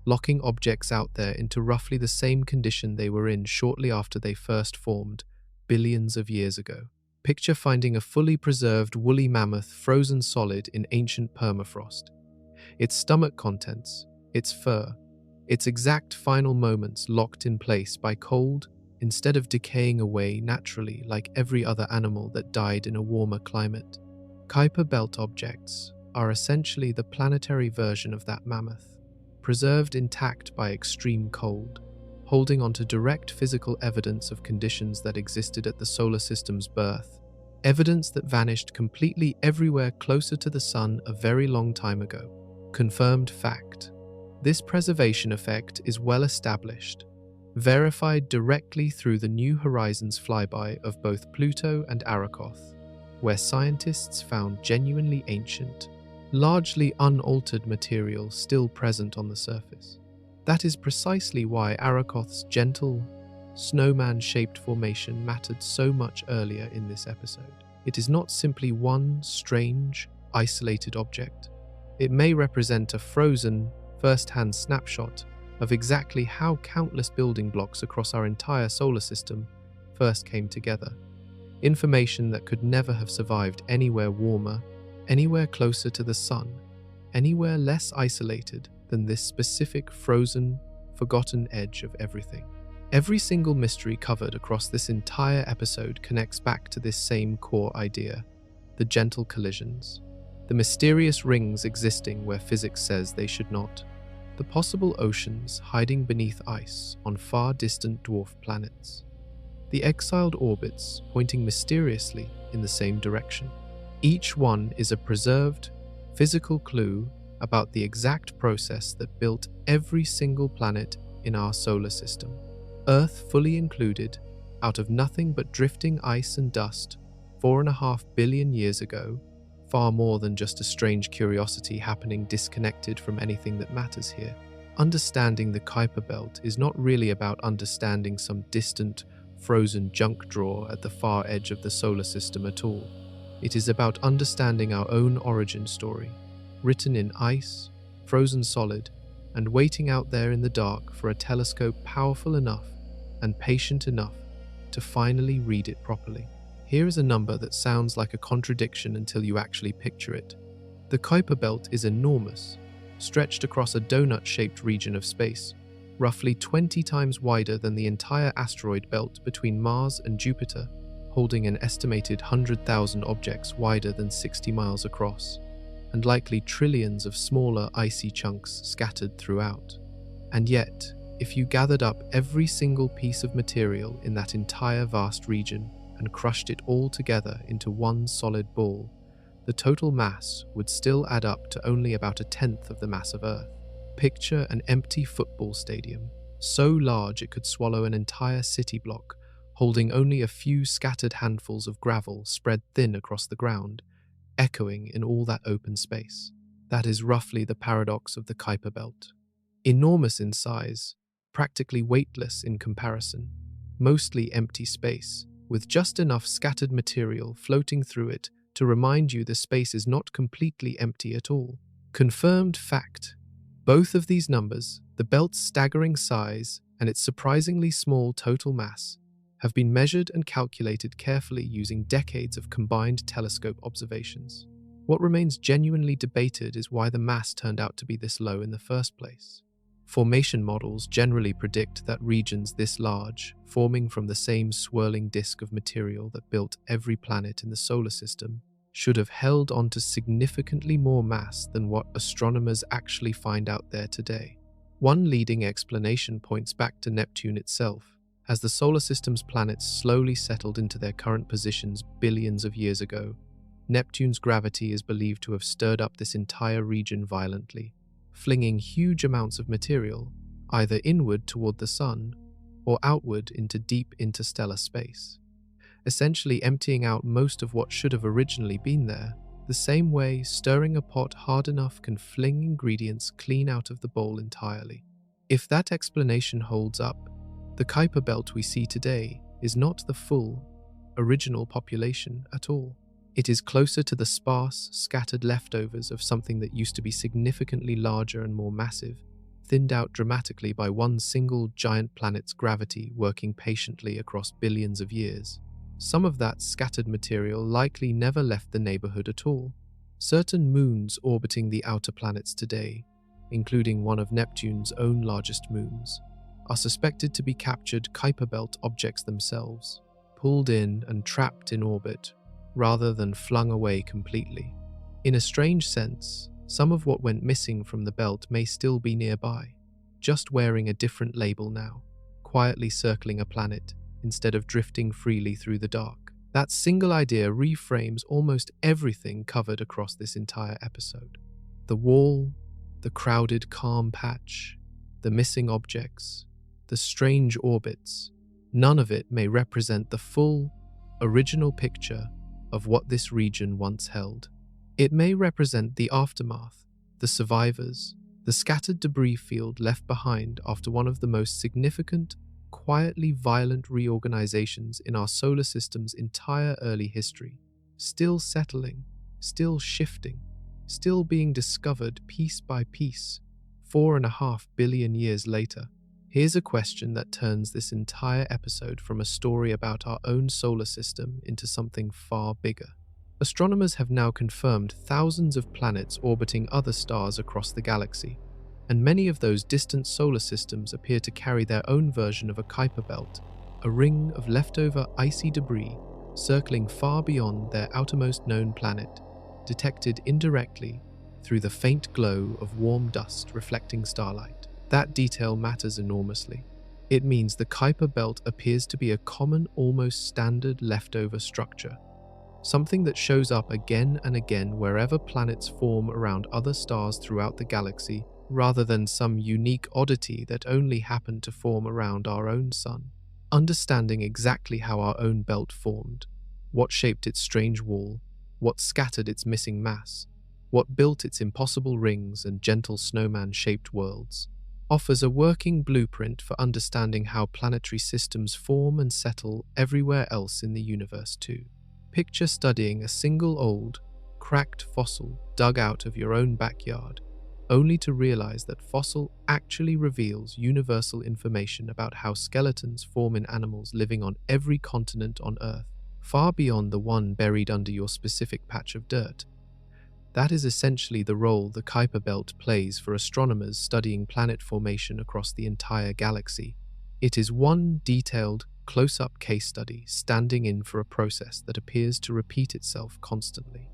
locking objects out there into roughly the same condition they were in shortly after they first formed, billions of years ago. Picture finding a fully preserved woolly mammoth frozen solid in ancient permafrost. its stomach contents, its fur, its exact final moments locked in place by cold instead of decaying away naturally like every other animal that died in a warmer climate. Kuiper belt objects are essentially the planetary version of that mammoth, preserved intact by extreme cold, holding on to direct physical evidence of conditions that existed at the solar system's birth, evidence that vanished completely everywhere closer to the sun a very long time ago. Confirmed fact. This preservation effect is well established, verified directly through the New Horizons flyby of both Pluto and Arrokoth, where scientists found genuinely ancient, largely unaltered material still present on the surface. That is precisely why Arrokoth's gentle, snowman-shaped formation mattered so much earlier in this episode. It is not simply one strange, isolated object. It may represent a frozen, first-hand snapshot of exactly how countless building blocks across our entire solar system first came together. Information that could never have survived anywhere warmer, anywhere closer to the sun, anywhere less isolated than this specific frozen, forgotten edge of everything. Every single mystery covered across this entire episode connects back to this same core idea: the gentle collisions, the mysterious rings existing where physics says they should not, the possible oceans hiding beneath ice on far distant dwarf planets, the exiled orbits pointing mysteriously in the same direction. Each one is a preserved, physical clue about the exact process that built every single planet in our solar system, Earth fully included, out of nothing but drifting ice and dust 4.5 billion years ago, far more than just a strange curiosity happening disconnected from anything that matters here. Understanding the Kuiper belt is not really about understanding some distant, frozen junk drawer at the far edge of the solar system at all. It is about understanding our own origin story, written in ice, frozen solid, and waiting out there in the dark for a telescope powerful enough and patient enough to finally read it properly. Here is a number that sounds like a contradiction until you actually picture it. The Kuiper belt is enormous, stretched across a donut-shaped region of space, roughly 20 times wider than the entire asteroid belt between Mars and Jupiter, holding an estimated 100,000 objects wider than 60 miles across, and likely trillions of smaller icy chunks scattered throughout. And yet, if you gathered up every single piece of material in that entire vast region and crushed it all together into one solid ball, the total mass would still add up to only about 1/10 of the mass of Earth. Picture an empty football stadium, so large it could swallow an entire city block, holding only a few scattered handfuls of gravel spread thin across the ground, echoing in all that open space. That is roughly the paradox of the Kuiper belt. Enormous in size, practically weightless in comparison, mostly empty space, with just enough scattered material floating through it to remind you the space is not completely empty at all. Confirmed fact. Both of these numbers, the belt's staggering size and its surprisingly small total mass, have been measured and calculated carefully using decades of combined telescope observations. What remains genuinely debated is why the mass turned out to be this low in the first place. Formation models generally predict that regions this large, forming from the same swirling disk of material that built every planet in the solar system, should have held on to significantly more mass than what astronomers actually find out there today. One leading explanation points back to Neptune itself. As the solar system's planets slowly settled into their current positions billions of years ago, Neptune's gravity is believed to have stirred up this entire region violently, flinging huge amounts of material, either inward toward the sun or outward into deep interstellar space, essentially emptying out most of what should have originally been there, the same way stirring a pot hard enough can fling ingredients clean out of the bowl entirely. If that explanation holds up, the Kuiper belt we see today is not the full, original population at all. It is closer to the sparse, scattered leftovers of something that used to be significantly larger and more massive, thinned out dramatically by one single giant planet's gravity working patiently across billions of years. Some of that scattered material likely never left the neighborhood at all, Certain moons orbiting the outer planets today, including one of Neptune's own largest moons, are suspected to be captured Kuiper belt objects themselves, pulled in and trapped in orbit, rather than flung away completely. In a strange sense, some of what went missing from the belt may still be nearby, just wearing a different label now, quietly circling a planet instead of drifting freely through the dark. That single idea reframes almost everything covered across this entire episode. The wall, the crowded calm patch, the missing objects, the strange orbits, none of it may represent the full, original picture of what this region once held. It may represent the aftermath, the survivors, the scattered debris field left behind after one of the most significant, quietly violent reorganizations in our solar system's entire early history, still settling, still shifting, still being discovered piece by piece, 4.5 billion years later. Here's a question that turns this entire episode from a story about our own solar system into something far bigger. Astronomers have now confirmed thousands of planets orbiting other stars across the galaxy, and many of those distant solar systems appear to carry their own version of a Kuiper belt, a ring of leftover icy debris circling far beyond their outermost known planet, detected indirectly through the faint glow of warm dust reflecting starlight. That detail matters enormously. It means the Kuiper belt appears to be a common, almost standard leftover structure, something that shows up again and again wherever planets form around other stars throughout the galaxy, rather than some unique oddity that only happened to form around our own sun. Understanding exactly how our own belt formed, what shaped its strange wall, what scattered its missing mass, what built its impossible rings and gentle snowman-shaped worlds, offers a working blueprint for understanding how planetary systems form and settle everywhere else in the universe too. Picture studying a single old, cracked fossil dug out of your own backyard, only to realize that fossil actually reveals universal information about how skeletons form in animals living on every continent on Earth, far beyond the one buried under your specific patch of dirt. That is essentially the role the Kuiper belt plays for astronomers studying planet formation across the entire galaxy. It is one detailed, close-up case study standing in for a process that appears to repeat itself constantly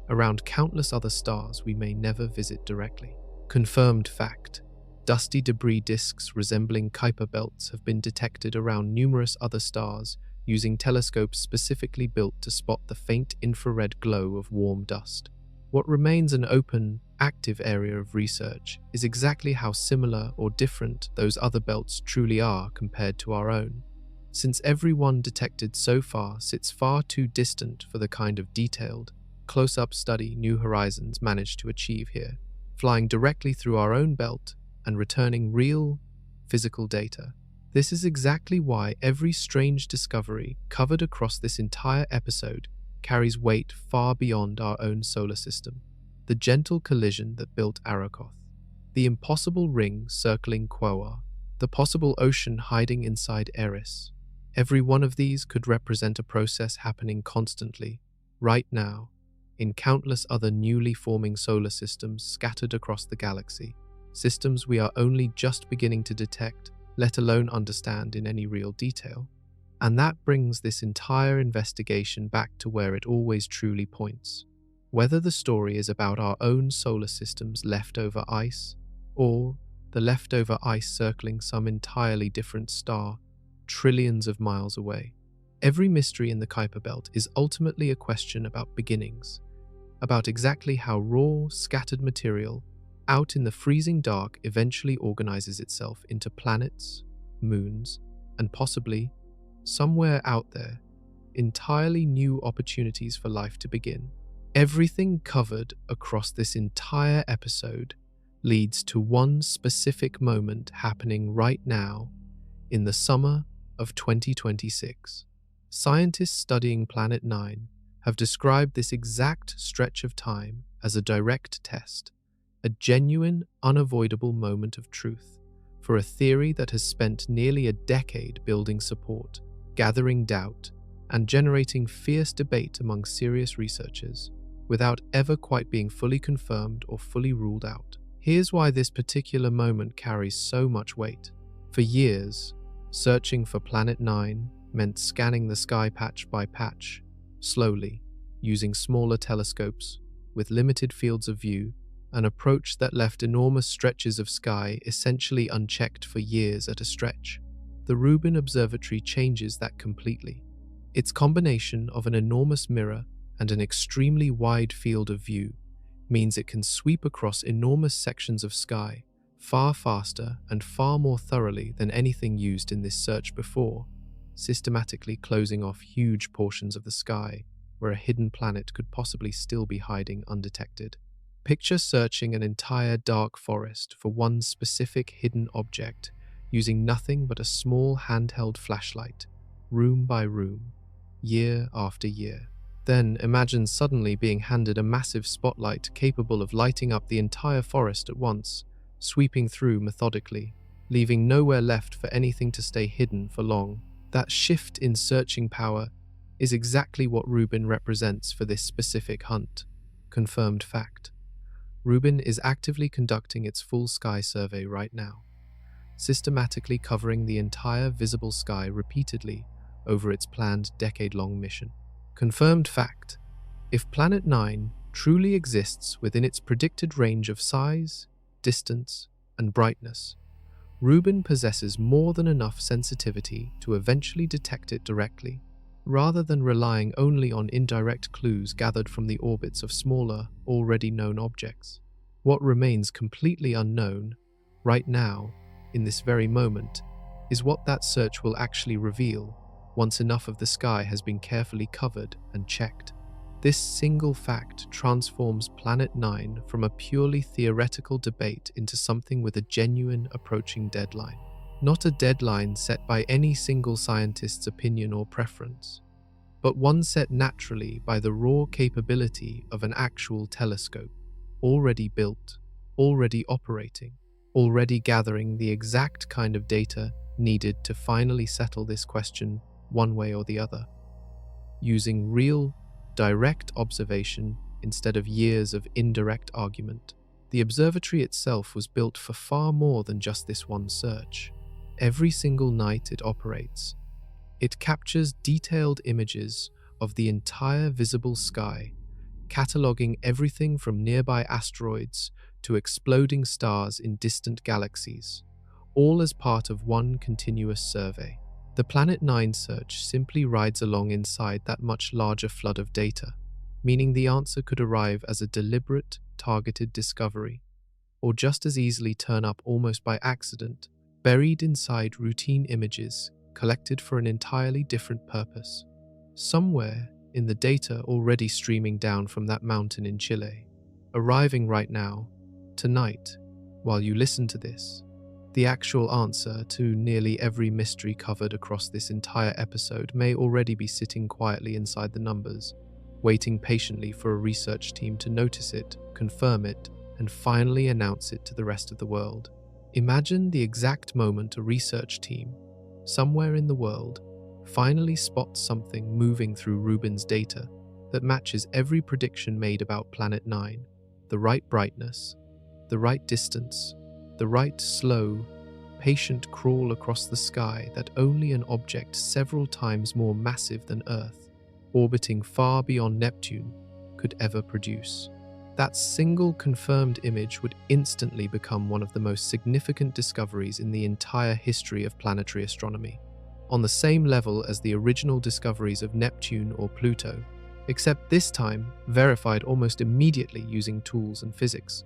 around countless other stars we may never visit directly. Confirmed fact: dusty debris disks resembling Kuiper belts have been detected around numerous other stars using telescopes specifically built to spot the faint infrared glow of warm dust. What remains an open, active area of research is exactly how similar or different those other belts truly are compared to our own, since every one detected so far sits far too distant for the kind of detailed, close-up study New Horizons managed to achieve here, flying directly through our own belt and returning real, physical data. This is exactly why every strange discovery covered across this entire episode carries weight far beyond our own solar system. The gentle collision that built Arakoth, the impossible ring circling Quoar, the possible ocean hiding inside Eris. Every one of these could represent a process happening constantly, right now, in countless other newly forming solar systems scattered across the galaxy, systems we are only just beginning to detect, let alone understand in any real detail. And that brings this entire investigation back to where it always truly points. Whether the story is about our own solar system's leftover ice, or the leftover ice circling some entirely different star trillions of miles away. Every mystery in the Kuiper belt is ultimately a question about beginnings, about exactly how raw, scattered material out in the freezing dark eventually organizes itself into planets, moons, and possibly, somewhere out there, entirely new opportunities for life to begin. Everything covered across this entire episode leads to one specific moment happening right now in the summer of 2026. Scientists studying Planet 9 have described this exact stretch of time as a direct test, a genuine, unavoidable moment of truth for a theory that has spent nearly a decade building support, gathering doubt, and generating fierce debate among serious researchers. without ever quite being fully confirmed or fully ruled out. Here's why this particular moment carries so much weight. For years, searching for Planet 9 meant scanning the sky patch by patch, slowly, using smaller telescopes, with limited fields of view, an approach that left enormous stretches of sky essentially unchecked for years at a stretch. The Rubin Observatory changes that completely. Its combination of an enormous mirror and an extremely wide field of view means it can sweep across enormous sections of sky far faster and far more thoroughly than anything used in this search before, systematically closing off huge portions of the sky where a hidden planet could possibly still be hiding undetected. Picture searching an entire dark forest for one specific hidden object using nothing but a small handheld flashlight, room by room, year after year. Then imagine suddenly being handed a massive spotlight capable of lighting up the entire forest at once, sweeping through methodically, leaving nowhere left for anything to stay hidden for long. That shift in searching power is exactly what Rubin represents for this specific hunt. Confirmed fact. Rubin is actively conducting its full sky survey right now, systematically covering the entire visible sky repeatedly over its planned decade-long mission. Confirmed fact. If Planet 9 truly exists within its predicted range of size, distance, and brightness, Rubin possesses more than enough sensitivity to eventually detect it directly, rather than relying only on indirect clues gathered from the orbits of smaller, already known objects. What remains completely unknown, right now, in this very moment, is what that search will actually reveal once enough of the sky has been carefully covered and checked. This single fact transforms Planet 9 from a purely theoretical debate into something with a genuine approaching deadline. Not a deadline set by any single scientist's opinion or preference, but one set naturally by the raw capability of an actual telescope, already built, already operating, already gathering the exact kind of data needed to finally settle this question one way or the other. Using real, direct observation instead of years of indirect argument, the observatory itself was built for far more than just this one search. Every single night it operates, it captures detailed images of the entire visible sky, cataloging everything from nearby asteroids to exploding stars in distant galaxies, all as part of one continuous survey. The Planet 9 search simply rides along inside that much larger flood of data, meaning the answer could arrive as a deliberate, targeted discovery, or just as easily turn up almost by accident, buried inside routine images collected for an entirely different purpose, somewhere in the data already streaming down from that mountain in Chile. Arriving right now, tonight, while you listen to this, the actual answer to nearly every mystery covered across this entire episode may already be sitting quietly inside the numbers, waiting patiently for a research team to notice it, confirm it, and finally announce it to the rest of the world. Imagine the exact moment a research team, somewhere in the world, finally spots something moving through Rubin's data that matches every prediction made about Planet 9, the right brightness, the right distance, the right slow, patient crawl across the sky that only an object several times more massive than Earth, orbiting far beyond Neptune, could ever produce. That single confirmed image would instantly become one of the most significant discoveries in the entire history of planetary astronomy, on the same level as the original discoveries of Neptune or Pluto, except this time verified almost immediately using tools and physics,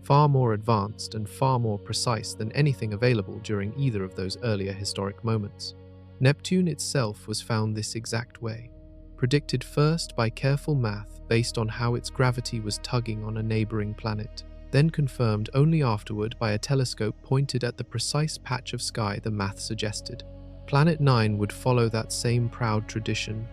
far more advanced and far more precise than anything available during either of those earlier historic moments. Neptune itself was found this exact way, predicted first by careful math based on how its gravity was tugging on a neighboring planet, then confirmed only afterward by a telescope pointed at the precise patch of sky the math suggested. Planet 9 would follow that same proud tradition,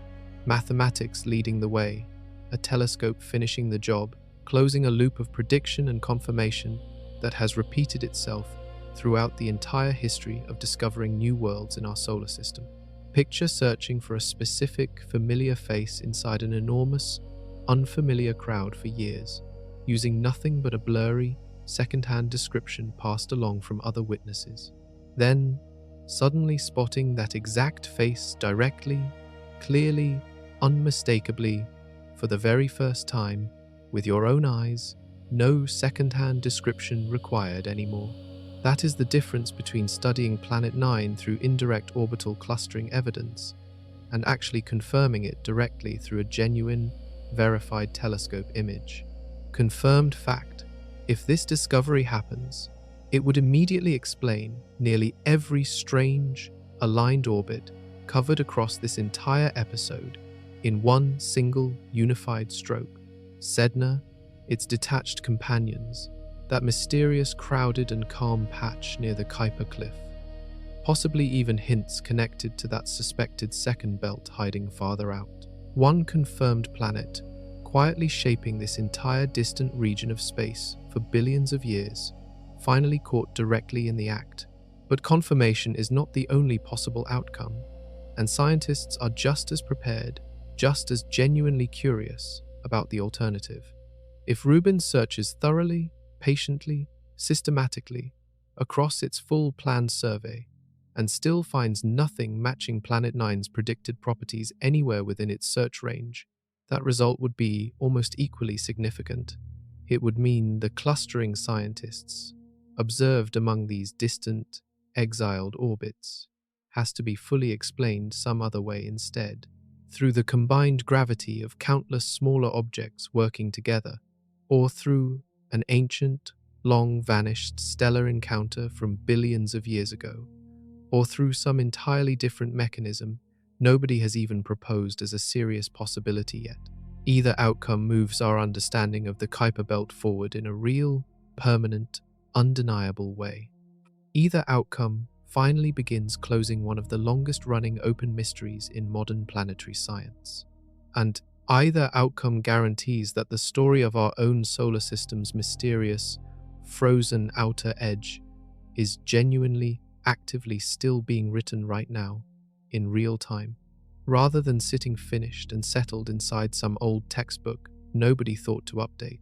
mathematics leading the way, a telescope finishing the job, closing a loop of prediction and confirmation that has repeated itself throughout the entire history of discovering new worlds in our solar system. Picture searching for a specific, familiar face inside an enormous, unfamiliar crowd for years, using nothing but a blurry, second-hand description passed along from other witnesses. Then, suddenly spotting that exact face directly, clearly, unmistakably, for the very first time, with your own eyes, no second-hand description required anymore. That is the difference between studying Planet 9 through indirect orbital clustering evidence and actually confirming it directly through a genuine, verified telescope image. Confirmed fact. If this discovery happens, it would immediately explain nearly every strange, aligned orbit covered across this entire episode in one single unified stroke. Sedna, its detached companions, that mysterious crowded and calm patch near the Kuiper cliff, possibly even hints connected to that suspected second belt hiding farther out. One confirmed planet, quietly shaping this entire distant region of space for billions of years, finally caught directly in the act. But confirmation is not the only possible outcome, and scientists are just as prepared, just as genuinely curious about the alternative. If Rubin searches thoroughly, patiently, systematically, across its full planned survey, and still finds nothing matching Planet 9's predicted properties anywhere within its search range, that result would be almost equally significant. It would mean the clustering scientists observed among these distant, exiled orbits has to be fully explained some other way instead, through the combined gravity of countless smaller objects working together, or through an ancient, long-vanished stellar encounter from billions of years ago, or through some entirely different mechanism nobody has even proposed as a serious possibility yet. Either outcome moves our understanding of the Kuiper belt forward in a real, permanent, undeniable way. Either outcome finally begins closing one of the longest-running open mysteries in modern planetary science. And either outcome guarantees that the story of our own solar system's mysterious, frozen outer edge is genuinely, actively still being written right now, in real time, rather than sitting finished and settled inside some old textbook nobody thought to update.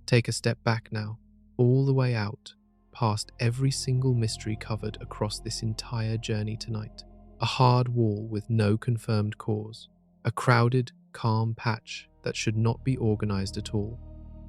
Take a step back now, all the way out, past every single mystery covered across this entire journey tonight. A hard wall with no confirmed cause. A crowded, calm patch that should not be organized at all.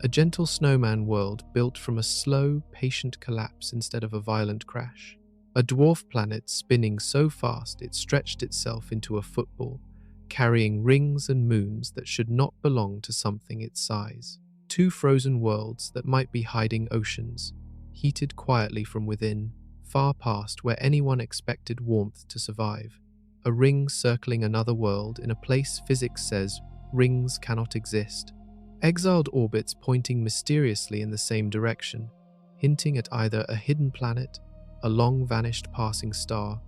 A gentle snowman world built from a slow, patient collapse instead of a violent crash. A dwarf planet spinning so fast it stretched itself into a football, carrying rings and moons that should not belong to something its size. Two frozen worlds that might be hiding oceans, heated quietly from within, far past where anyone expected warmth to survive. A ring circling another world in a place physics says rings cannot exist. Exiled orbits pointing mysteriously in the same direction, hinting at either a hidden planet, a long-vanished passing star,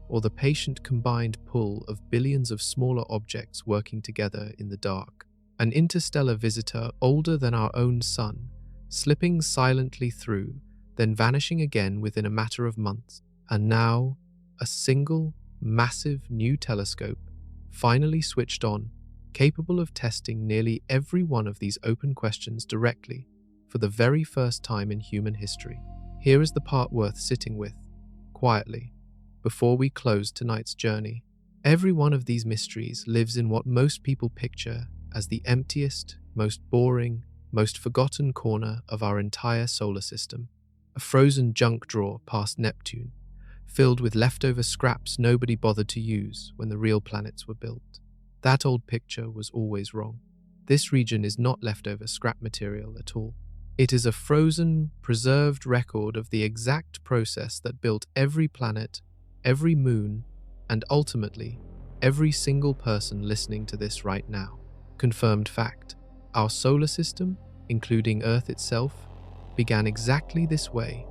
or the patient combined pull of billions of smaller objects working together in the dark. An interstellar visitor older than our own sun, slipping silently through, then vanishing again within a matter of months. And now, a single, massive new telescope, finally switched on, capable of testing nearly every one of these open questions directly, for the very first time in human history. Here is the part worth sitting with, quietly, before we close tonight's journey. Every one of these mysteries lives in what most people picture as the emptiest, most boring, most forgotten corner of our entire solar system. A frozen junk drawer past Neptune, filled with leftover scraps nobody bothered to use when the real planets were built. That old picture was always wrong. This region is not leftover scrap material at all. It is a frozen, preserved record of the exact process that built every planet, every moon, and ultimately, every single person listening to this right now. Confirmed fact. Our solar system, including Earth itself, began exactly this way,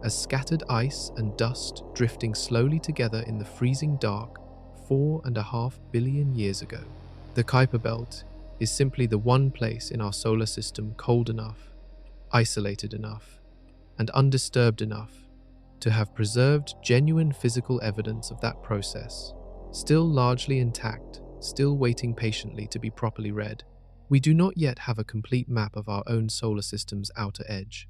as scattered ice and dust drifting slowly together in the freezing dark 4.5 billion years ago. The Kuiper belt is simply the one place in our solar system cold enough, isolated enough, and undisturbed enough to have preserved genuine physical evidence of that process, still largely intact, still waiting patiently to be properly read. We do not yet have a complete map of our own solar system's outer edge.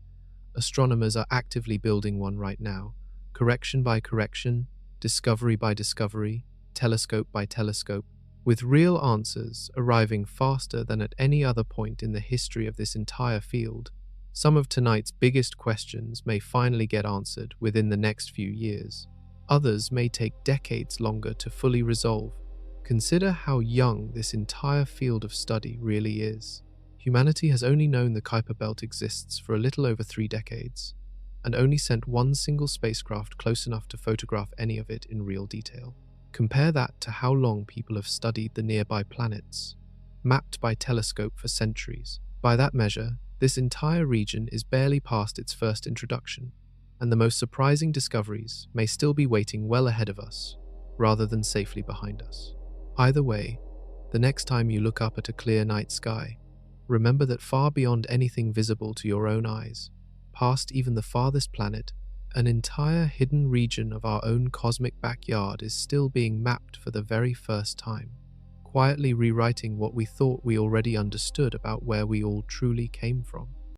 Astronomers are actively building one right now, correction by correction, discovery by discovery, telescope by telescope, with real answers arriving faster than at any other point in the history of this entire field. Some of tonight's biggest questions may finally get answered within the next few years. Others may take decades longer to fully resolve. Consider how young this entire field of study really is. Humanity has only known the Kuiper belt exists for a little over 3 decades, and only sent one single spacecraft close enough to photograph any of it in real detail. Compare that to how long people have studied the nearby planets, mapped by telescope for centuries. By that measure, this entire region is barely past its first introduction, and the most surprising discoveries may still be waiting well ahead of us, rather than safely behind us. Either way, the next time you look up at a clear night sky, remember that far beyond anything visible to your own eyes, past even the farthest planet, an entire hidden region of our own cosmic backyard is still being mapped for the very first time, quietly rewriting what we thought we already understood about where we all truly came from.